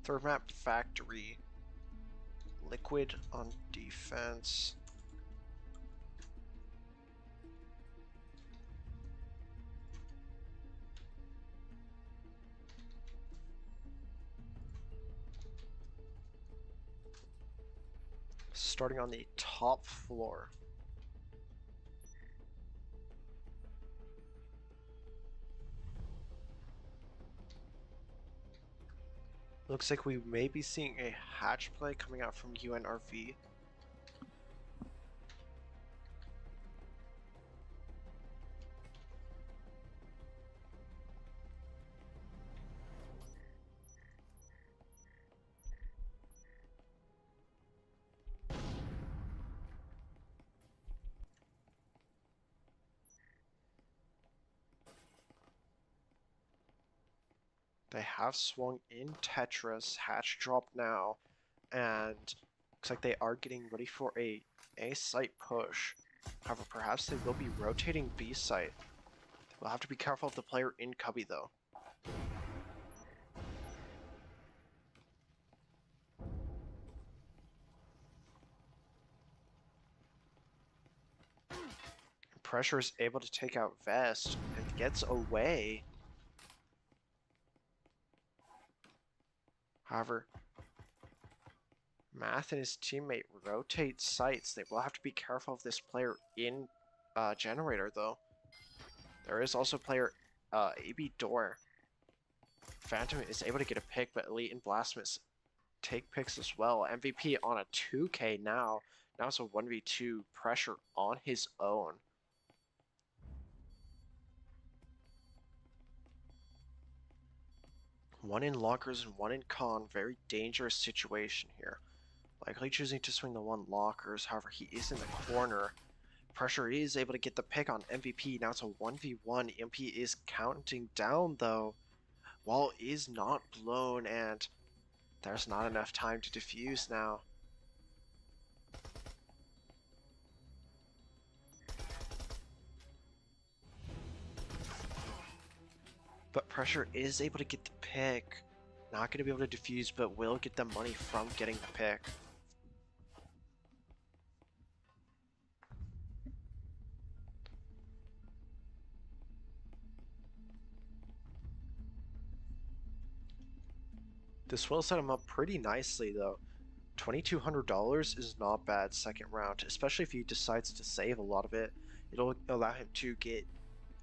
Third map, Factory. Liquid on defense. Starting on the top floor. Looks like we may be seeing a hatch play coming out from UNRV. They have swung in Tetris, hatch drop now, and looks like they are getting ready for a site push. However, perhaps they will be rotating B site. We'll have to be careful of the player in cubby though. Pressure is able to take out Vest and gets away. However, Math and his teammate rotate sites. They will have to be careful of this player in Generator, though. There is also player AB Door. Phantom is able to get a pick, but Elite and Blasphemous take picks as well. MVP on a 2K now. Now it's a 1v2 pressure on his own. One in lockers and one in con. Very dangerous situation here. Likely choosing to swing the one lockers. However, he is in the corner. Pressure is able to get the pick on MVP. Now it's a 1v1. EMP is counting down though. Wall is not blown and there's not enough time to defuse now. But Pressure is able to get the pick. Not going to be able to defuse, but will get the money from getting the pick. This will set him up pretty nicely though. $2,200 is not bad second round, especially if he decides to save a lot of it. It'll allow him to get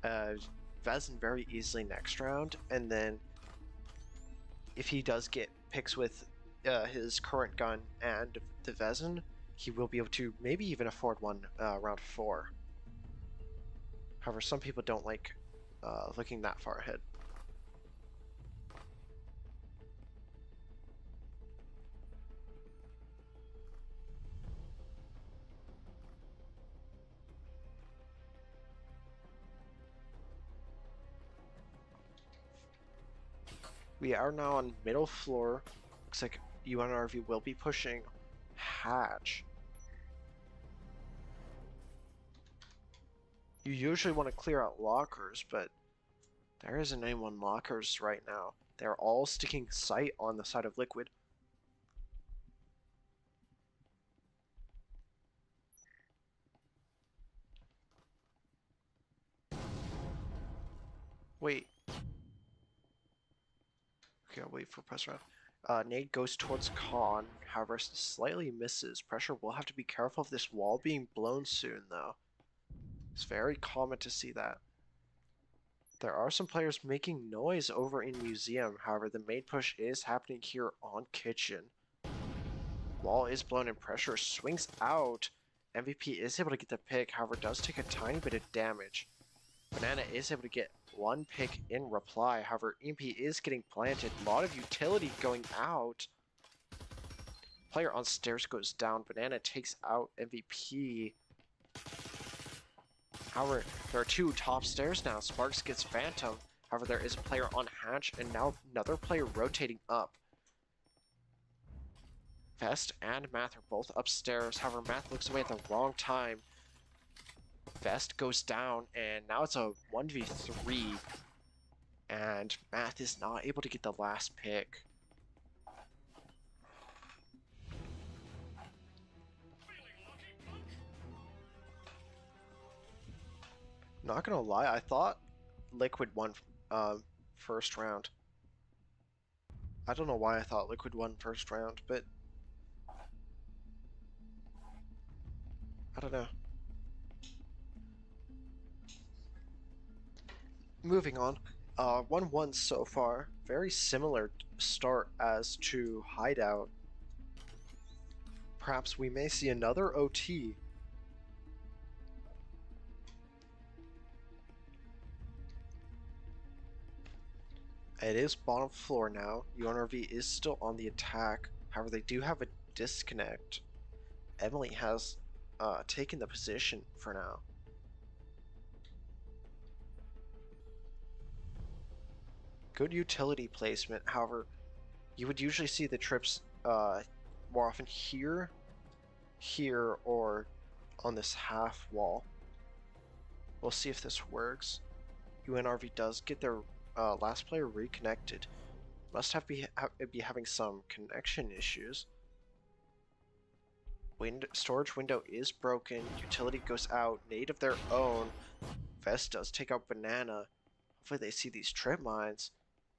Vezin very easily next round, and then if he does get picks with his current gun and the Vezin, he will be able to maybe even afford one round 4. However, some people don't like looking that far ahead. We are now on middle floor. Looks like UNRV will be pushing hatch. You usually want to clear out lockers, but there isn't anyone lockers right now. They're all sticking sight on the side of Liquid. Wait. Okay, I'll wait for press round. Nade goes towards Con, however, slightly misses. Pressure will have to be careful of this wall being blown soon, though. It's very common to see that. There are some players making noise over in Museum, however, the main push is happening here on Kitchen. Wall is blown and Pressure swings out. MVP is able to get the pick, however, does take a tiny bit of damage. Banana is able to get one pick in reply, however, EMP is getting planted. A lot of utility going out. Player on stairs goes down. Banana takes out MVP. However, there are 2 top stairs now. Sparks gets Phantom. However, there is a player on hatch and now another player rotating up. Vest and Math are both upstairs. However, Math looks away at the wrong time. Vest goes down, and now it's a 1v3, and Math is not able to get the last pick. Not gonna lie, I thought Liquid won first round. I don't know why I thought Liquid won first round, but I don't know. Moving on. 1-1 so far. Very similar start as to Hideout. Perhaps we may see another OT. It is bottom floor now. UNRV is still on the attack. However, they do have a disconnect. Emily has taken the position for now. Good utility placement. However, you would usually see the trips more often here, or on this half wall. We'll see if this works. UNRV does get their last player reconnected. Must be having some connection issues. Storage window is broken. Utility goes out. Nade of their own. Vest does take out Banana. Hopefully they see these trip mines.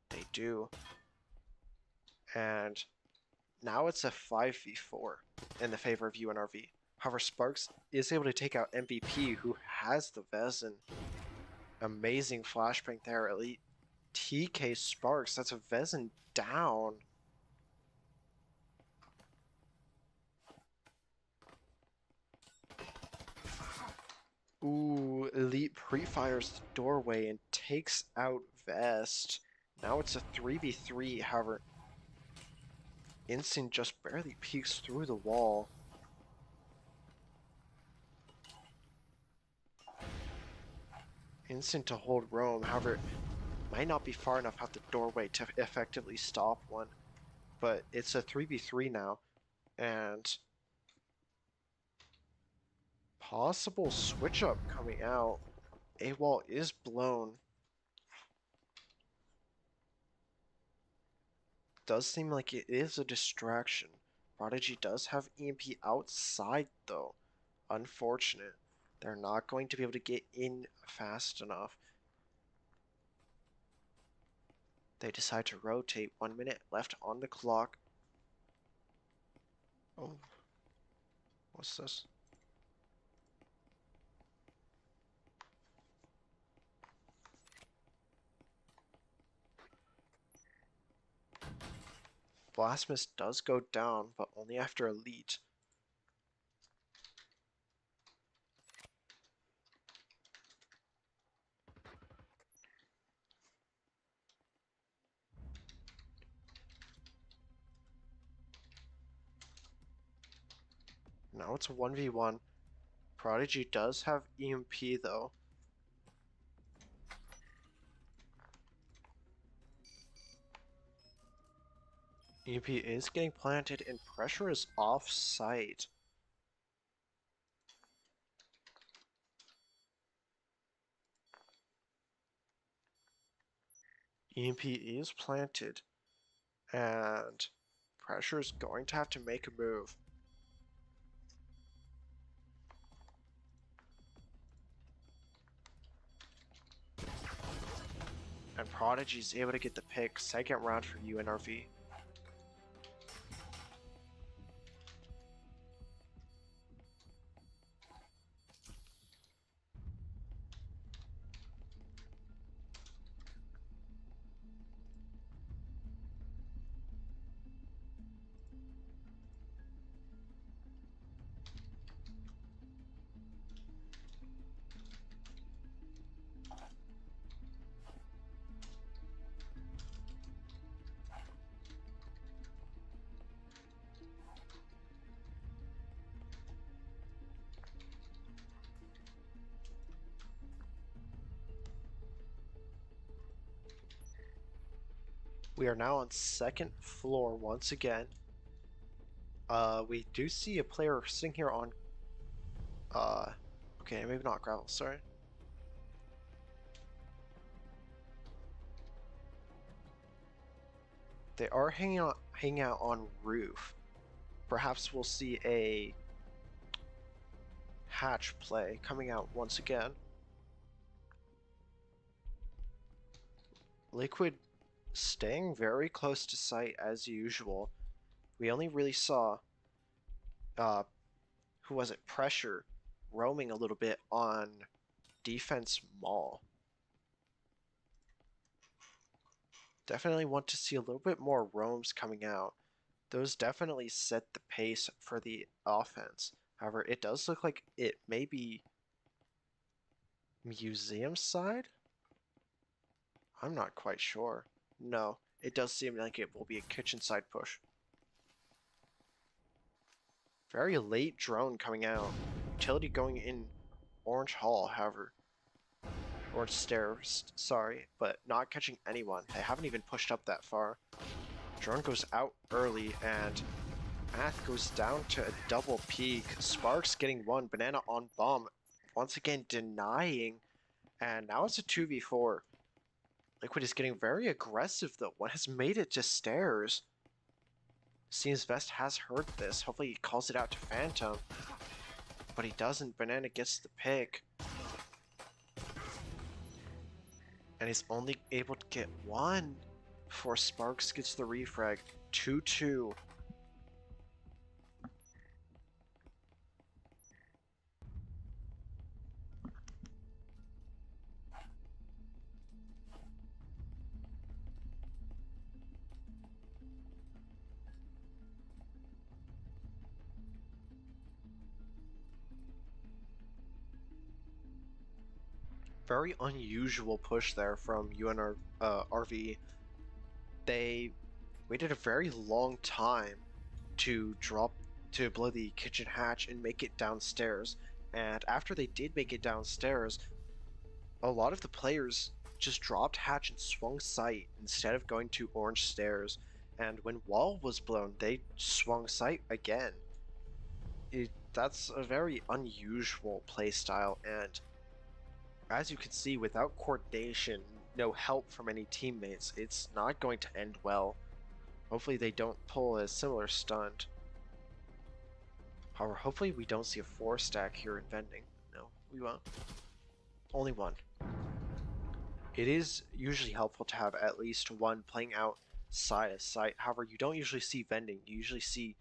They do. And now it's a 5v4 in the favor of UNRV. However, Sparks is able to take out MVP, who has the Vezin. Amazing flashbang there. Elite TK Sparks. That's a Vezin down. Ooh, Elite pre-fires the doorway and takes out Vest. Now it's a 3v3, however, Instinct just barely peeks through the wall. Instinct to hold roam, however, might not be far enough out the doorway to effectively stop one. But it's a 3v3 now, and possible switch up coming out. A-wall is blown. Does seem like it is a distraction. Prodigy does have EMP outside though. Unfortunate. They're not going to be able to get in fast enough. They decide to rotate. 1 minute left on the clock. Oh. What's this? Blasphemous does go down, but only after Elite. Now it's a 1v1. Prodigy does have EMP though. EMP is getting planted and pressure is off-site. EMP is planted and pressure is going to have to make a move. And Prodigy is able to get the pick. Second round for UNRV. We are now on second floor once again. We do see a player sitting here on, okay, maybe not gravel, sorry. They are hanging out on roof. Perhaps we'll see a hatch play coming out once again. Liquid staying very close to site as usual. We only really saw, uh, who was it? Pressure roaming a little bit on defense mall. Definitely want to see a little bit more roams coming out. Those definitely set the pace for the offense. However, it does look like it may be museum side? I'm not quite sure. No, it does seem like it will be a kitchen side push. Very late drone coming out. Utility going in Orange Hall, however. Orange Stairs, sorry, but not catching anyone. They haven't even pushed up that far. Drone goes out early, and Math goes down to a double peak. Sparks getting one. Banana on bomb. Once again denying. And now it's a 2v4. Liquid is getting very aggressive though. One has made it to stairs. Seems Vest has heard this. Hopefully he calls it out to Phantom. But he doesn't. Banana gets the pick. And he's only able to get one before Sparks gets the refrag. 2-2. Very unusual push there from UNRV. They waited a very long time to blow the kitchen hatch and make it downstairs. And after they did make it downstairs, a lot of the players just dropped hatch and swung site instead of going to orange stairs. And when wall was blown, they swung site again. That's a very unusual playstyle, and as you can see, without coordination, no help from any teammates, it's not going to end well. Hopefully they don't pull a similar stunt. However, hopefully we don't see a 4-stack here in vending. No, we won't. Only one. It is usually helpful to have at least one playing out side of site. However, you don't usually see vending. You usually see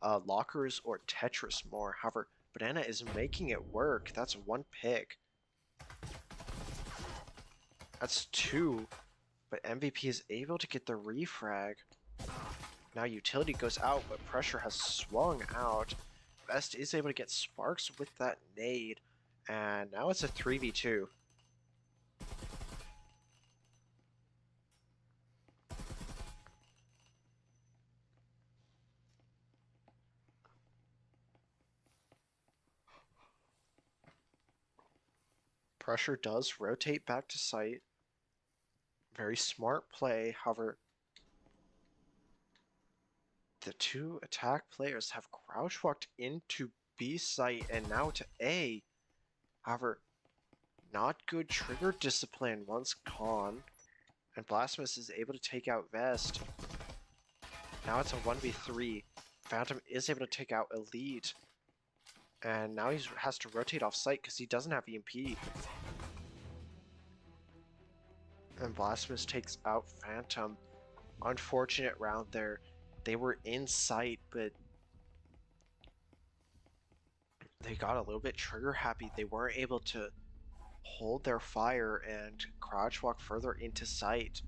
lockers or Tetris more. However, Banana is making it work. That's one pick. That's two, but MVP is able to get the refrag. Now Utility goes out, but Pressure has swung out. Best is able to get Sparks with that nade, and now it's a 3v2. Pressure does rotate back to site. Very smart play, however, the two attack players have crouch walked into B site and now to A. However, not good trigger discipline once gone, and Blasphemous is able to take out Vest. Now it's a 1v3. Phantom is able to take out Elite, and now he has to rotate off site because he doesn't have EMP. And Blasphemous takes out Phantom. Unfortunate round there. They were in sight, but they got a little bit trigger happy. They weren't able to hold their fire and crouch walk further into sight.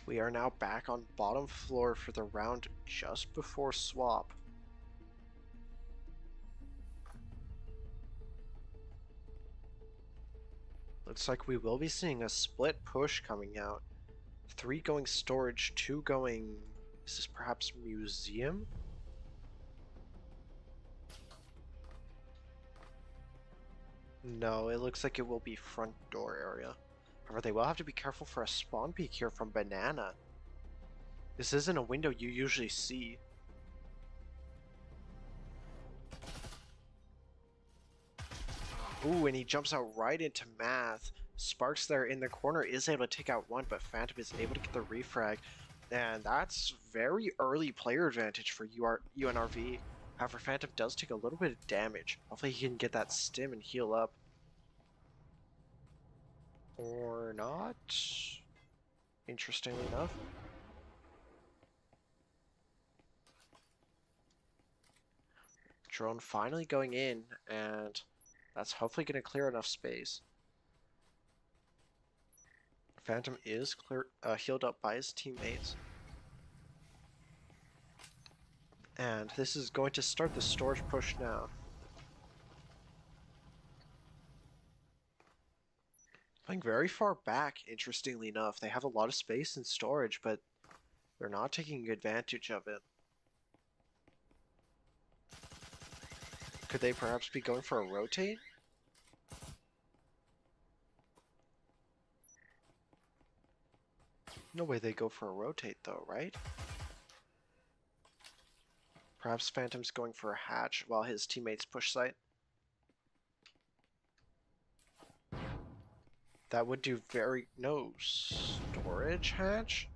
We are now back on bottom floor for the round just before swap. Looks like we will be seeing a split push coming out. 3 going storage, 2 going... Is this perhaps museum? No, it looks like it will be front door area. However, they will have to be careful for a spawn peek here from Banana. This isn't a window you usually see. Ooh, and he jumps out right into Math. Sparks there in the corner is able to take out one, but Phantom is able to get the refrag. And that's very early player advantage for UNRV. However, Phantom does take a little bit of damage. Hopefully he can get that stim and heal up. Or not. Interestingly enough. Drone finally going in, and that's hopefully going to clear enough space. Phantom is healed up by his teammates. And this is going to start the storage push now. Playing very far back, interestingly enough. They have a lot of space in storage, but they're not taking advantage of it. Could they perhaps be going for a rotate? No way they go for a rotate though, right? Perhaps Phantom's going for a hatch while his teammates push site. That would do no storage hatch.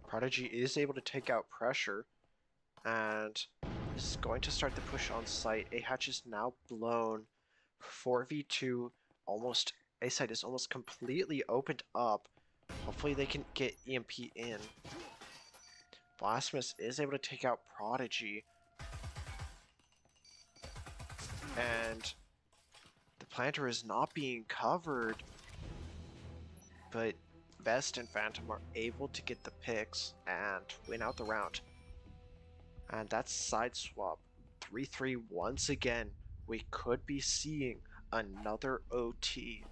Prodigy is able to take out pressure and is going to start the push on site. A hatch is now blown. 4v2, almost A site is almost completely opened up. Hopefully they can get EMP in. Blasphemous is able to take out Prodigy. And the planter is not being covered. But Best and Phantom are able to get the picks and win out the round. And that's side swap. 3-3 once again. We could be seeing another OT.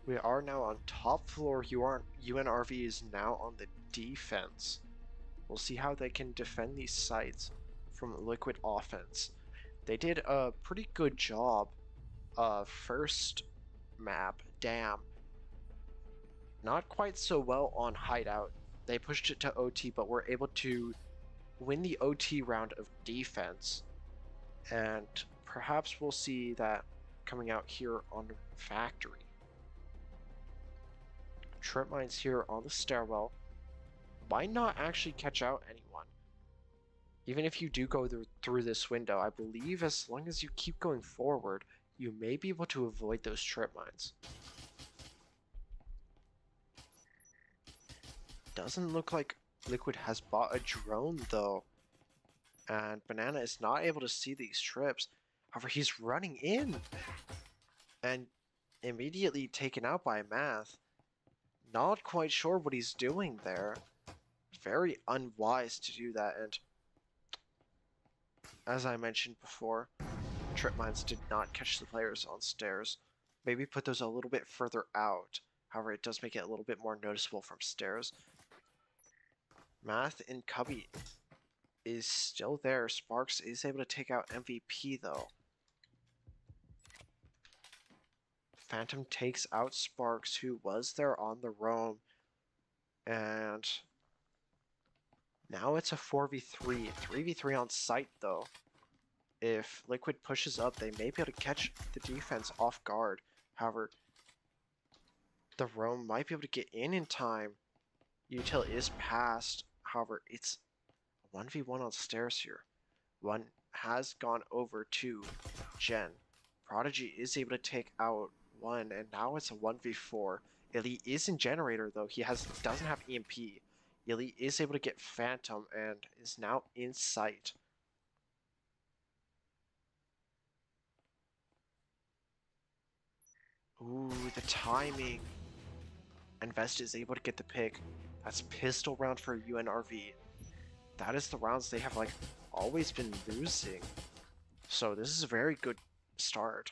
We are now on top floor. UNRV is now on the defense. We'll see how they can defend these sites from Liquid offense. They did a pretty good job first map, Dam. Not quite so well on Hideout. They pushed it to OT, but were able to win the OT round of defense. And perhaps we'll see that coming out here on Factory. Trip mines here on the stairwell. Might not actually catch out anyone. Even if you do go through this window, I believe as long as you keep going forward, you may be able to avoid those trip mines. Doesn't look like Liquid has bought a drone though. And Banana is not able to see these trips. However, he's running in. And immediately taken out by Math. Not quite sure what he's doing there. Very unwise to do that, and as I mentioned before, trip mines did not catch the players on stairs. Maybe put those a little bit further out. However, it does make it a little bit more noticeable from stairs. Math and Cubby is still there. Sparks is able to take out MVP though. Phantom takes out Sparks, who was there on the roam. And now it's a 4v3. 3v3 on site though. If Liquid pushes up, they may be able to catch the defense off guard. However, the roam might be able to get in time. Util is passed. However, it's 1v1 on stairs here. One has gone over to Jen. Prodigy is able to take out one, and now it's a 1v4. Elite is in generator though. He doesn't have EMP. Elite is able to get Phantom and is now in sight. Ooh, the timing. And Vest is able to get the pick. That's pistol round for UNRV. That is the rounds they have like always been losing. So this is a very good start.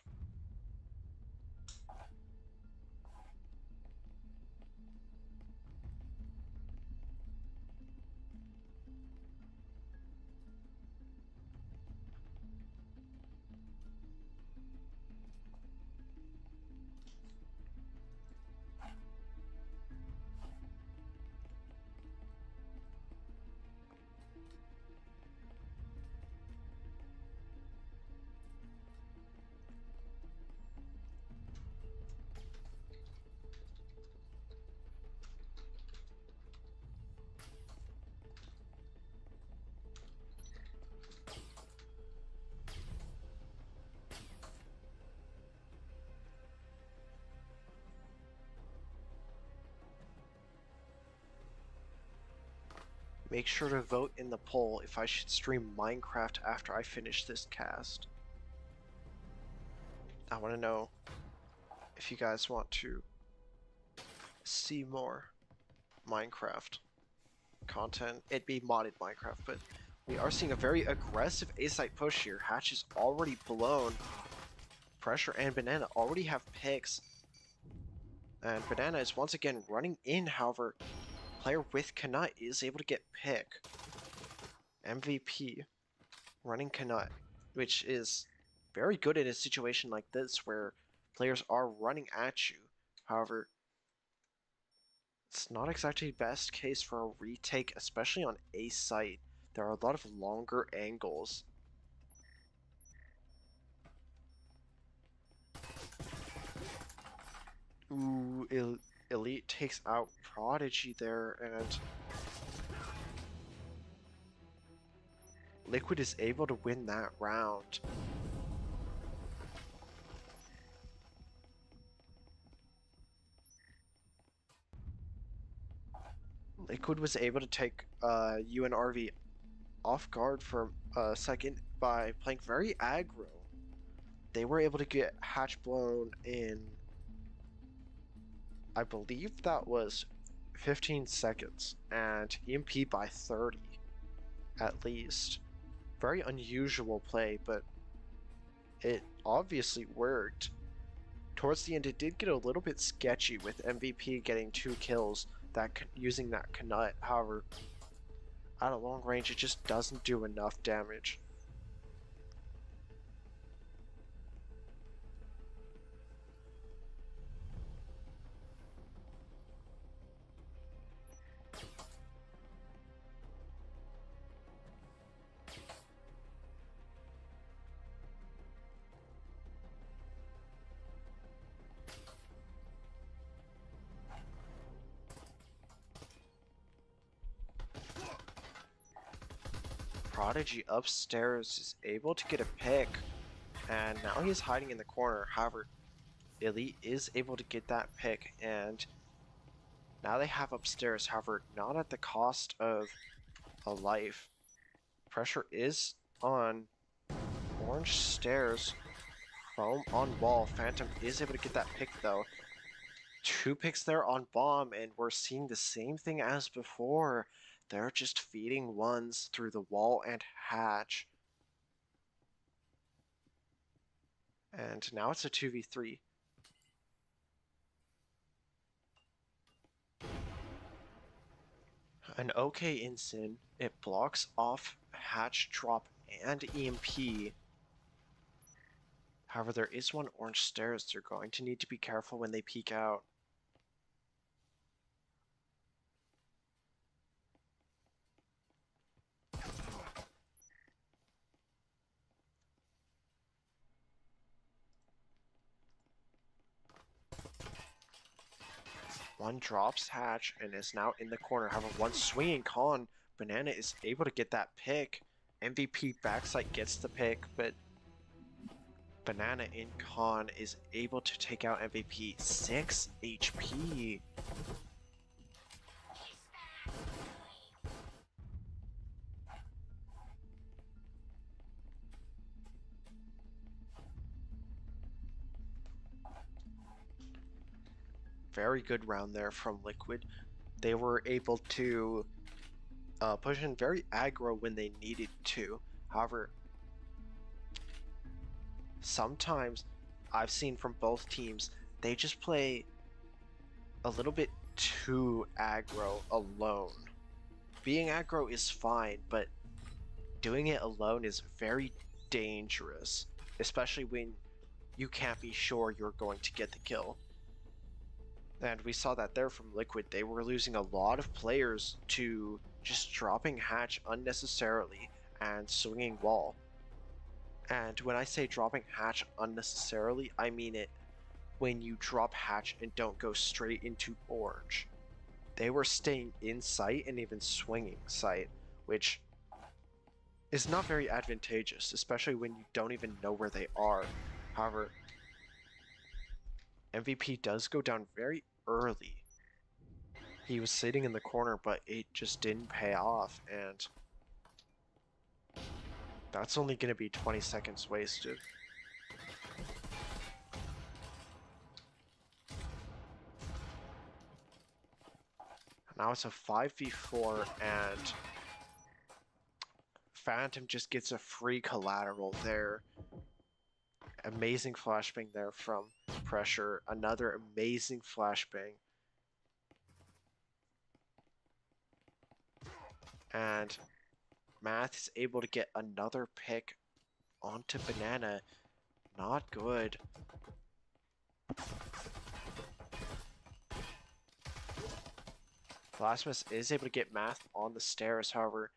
Make sure to vote in the poll if I should stream Minecraft after I finish this cast. I want to know if you guys want to see more Minecraft content. It'd be modded Minecraft, but we are seeing a very aggressive A-site push here. Hatch is already blown. Pressure and Banana already have picks. And Banana is once again running in, however, player with Kanut is able to get pick. MVP running Kanut, which is very good in a situation like this where players are running at you. However, it's not exactly best case for a retake, especially on a site. There are a lot of longer angles. Ooh, Elite takes out Prodigy there, and Liquid is able to win that round. Liquid was able to take UNRV off guard for a second by playing very aggro. They were able to get hatch blown in, I believe that was 15 seconds, and EMP by 30 at least. Very unusual play, but it obviously worked. Towards the end, it did get a little bit sketchy with MVP getting 2 kills using that Kanut. However, at a long range, it just doesn't do enough damage. Prodigy upstairs is able to get a pick, and now he's hiding in the corner. However, Elite is able to get that pick, and now they have upstairs, however, not at the cost of a life. Pressure is on orange stairs, Chrome on wall. Phantom is able to get that pick though. 2 picks there on bomb, and we're seeing the same thing as before. They're just feeding ones through the wall and hatch. And now it's a 2v3. An okay Incin. It blocks off hatch drop and EMP. However, there is one orange stairs. They're going to need to be careful when they peek out. One drops hatch and is now in the corner. However, one swinging con. Banana is able to get that pick. MVP backside gets the pick, but Banana in con is able to take out MVP. 6 HP. Very good round there from Liquid. They were able to push in very aggro when they needed to. However, sometimes I've seen from both teams, they just play a little bit too aggro alone. Being aggro is fine, but doing it alone is very dangerous, especially when you can't be sure you're going to get the kill. And we saw that there from Liquid. They were losing a lot of players to just dropping hatch unnecessarily and swinging wall. And when I say dropping hatch unnecessarily, I mean it when you drop hatch and don't go straight into orange. They were staying in sight and even swinging sight, which is not very advantageous, especially when you don't even know where they are. However, MVP does go down very early. He was sitting in the corner, but it just didn't pay off, and that's only going to be 20 seconds wasted. Now it's a 5v4, and Phantom just gets a free collateral there. Amazing flashbang there from Pressure. Another amazing flashbang. And Math is able to get another pick onto Banana. Not good. Blasphemous is able to get Math on the stairs, however,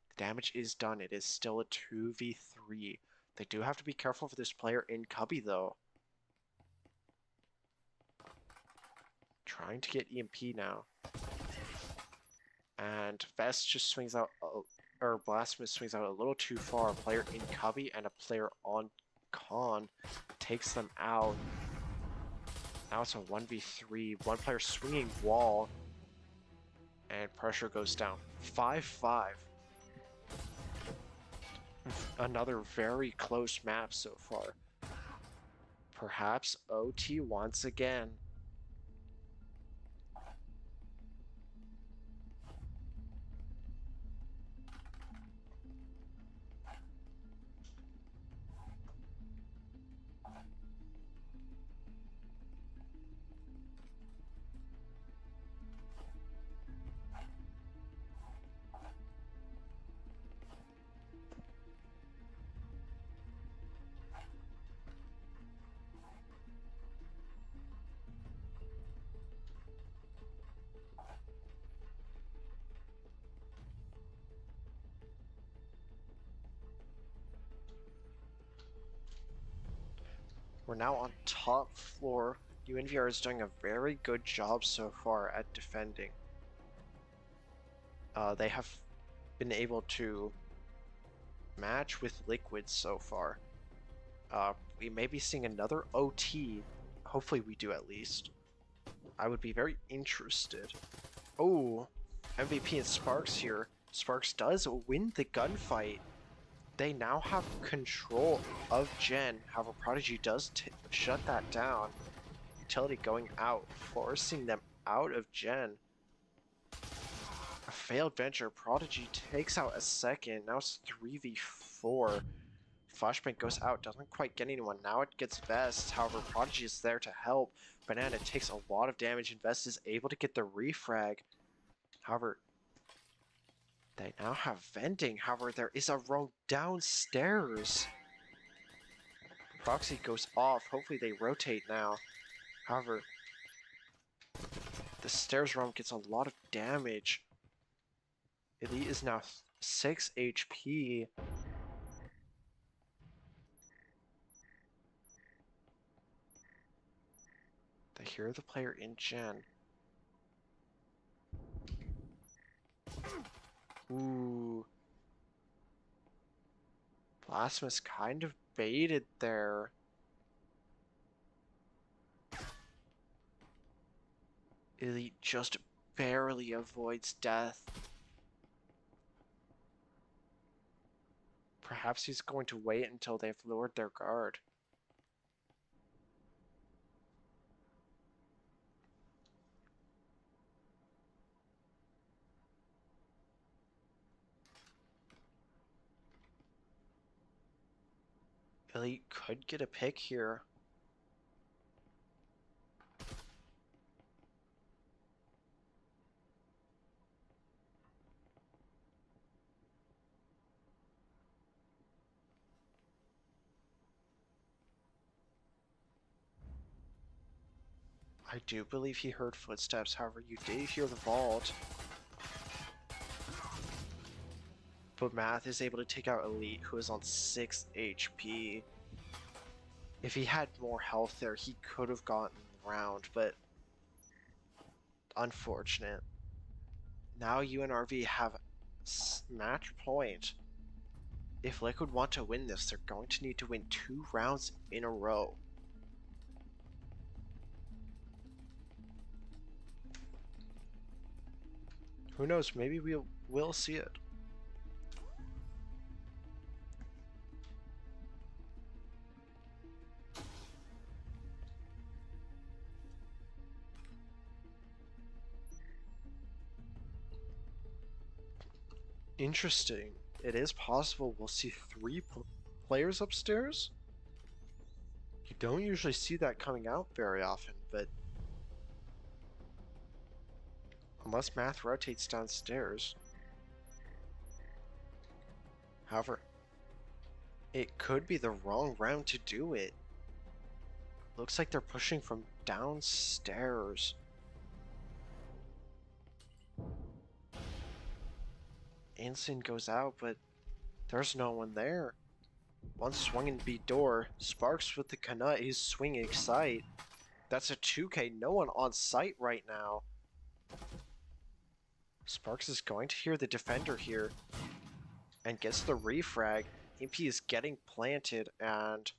the damage is done. It is still a 2v3. They do have to be careful for this player in Cubby, though. Trying to get EMP now. And Vest just swings out, or Blasphemous swings out a little too far. A player in Cubby and a player on Con takes them out. Now it's a 1v3. One player swinging wall. And Pressure goes down. 5-5. Another very close map so far. Perhaps OT once again. We're now on top floor. UNVR is doing a very good job so far at defending. They have been able to match with Liquid so far. We may be seeing another OT. Hopefully we do at least. I would be very interested. Oh, MVP and Sparks here. Sparks does win the gunfight. They now have control of Gen. However, Prodigy does shut that down. Utility going out, forcing them out of Gen. A failed venture. Prodigy takes out a second. Now it's 3v4. Flashbang goes out. Doesn't quite get anyone. Now it gets Vest. However, Prodigy is there to help. Banana takes a lot of damage. And Vest is able to get the refrag. However, they now have vending. However, there is a row downstairs. Proxy goes off. Hopefully they rotate now. However, the stairs roam gets a lot of damage. Elite is now 6 HP. They hear the player in Gen. Ooh. Blasphemous kind of baited there. Elite just barely avoids death. Perhaps he's going to wait until they've lowered their guard. Elite could get a pick here. I do believe he heard footsteps, however, you did hear the vault. But Math is able to take out Elite, who is on 6 HP. If he had more health there, he could have gotten the round, but unfortunate. Now UNRV have match point. If Liquid want to win this, they're going to need to win 2 rounds in a row. Who knows, maybe we'll see it. Interesting. It is possible we'll see three players upstairs? You don't usually see that coming out very often, but unless Math rotates downstairs. However, it could be the wrong round to do it. Looks like they're pushing from downstairs. Instant goes out, but there's no one there. One swinging beat door. Sparks with the Kanut. He's swinging sight. That's a 2K. No one on site right now. Sparks is going to hear the defender here and gets the refrag. MP is getting planted, and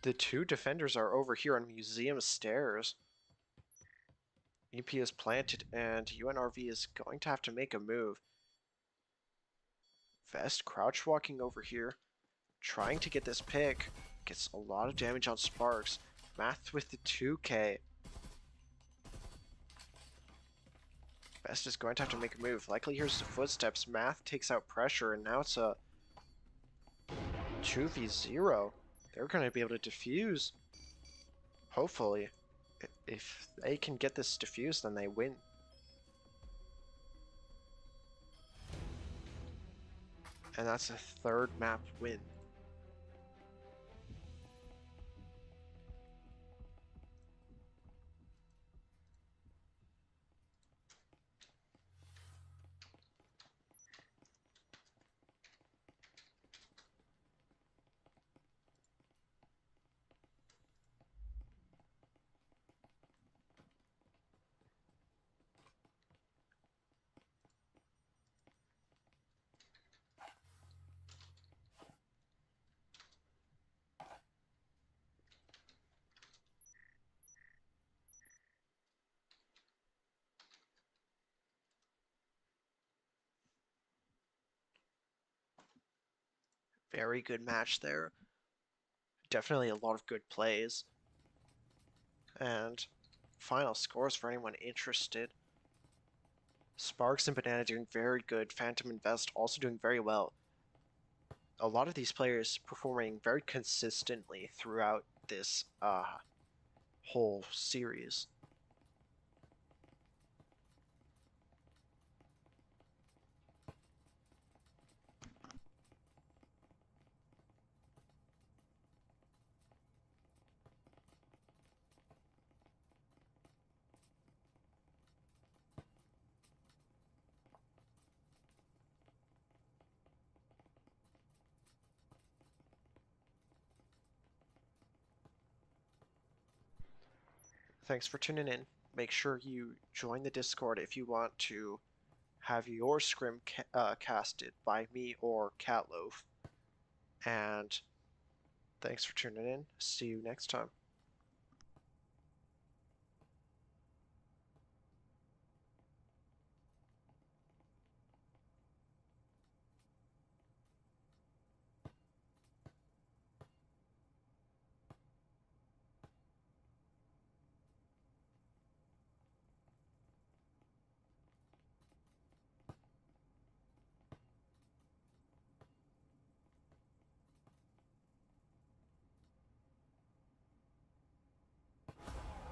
the two defenders are over here on Museum Stairs. EP is planted, and UNRV is going to have to make a move. Vest crouch walking over here, trying to get this pick. Gets a lot of damage on Sparks. Math with the 2K. Vest is going to have to make a move. Likely here's the footsteps. Math takes out pressure, and now it's a 2v0. They're going to be able to defuse. Hopefully. If they can get this defused, then they win. And that's a third map win. Very good match there. Definitely a lot of good plays. And final scores for anyone interested. Sparks and Banana doing very good. Phantom and Vest also doing very well. A lot of these players performing very consistently throughout this whole series. Thanks for tuning in. Make sure you join the Discord if you want to have your scrim casted by me or Catloaf. And thanks for tuning in. See you next time.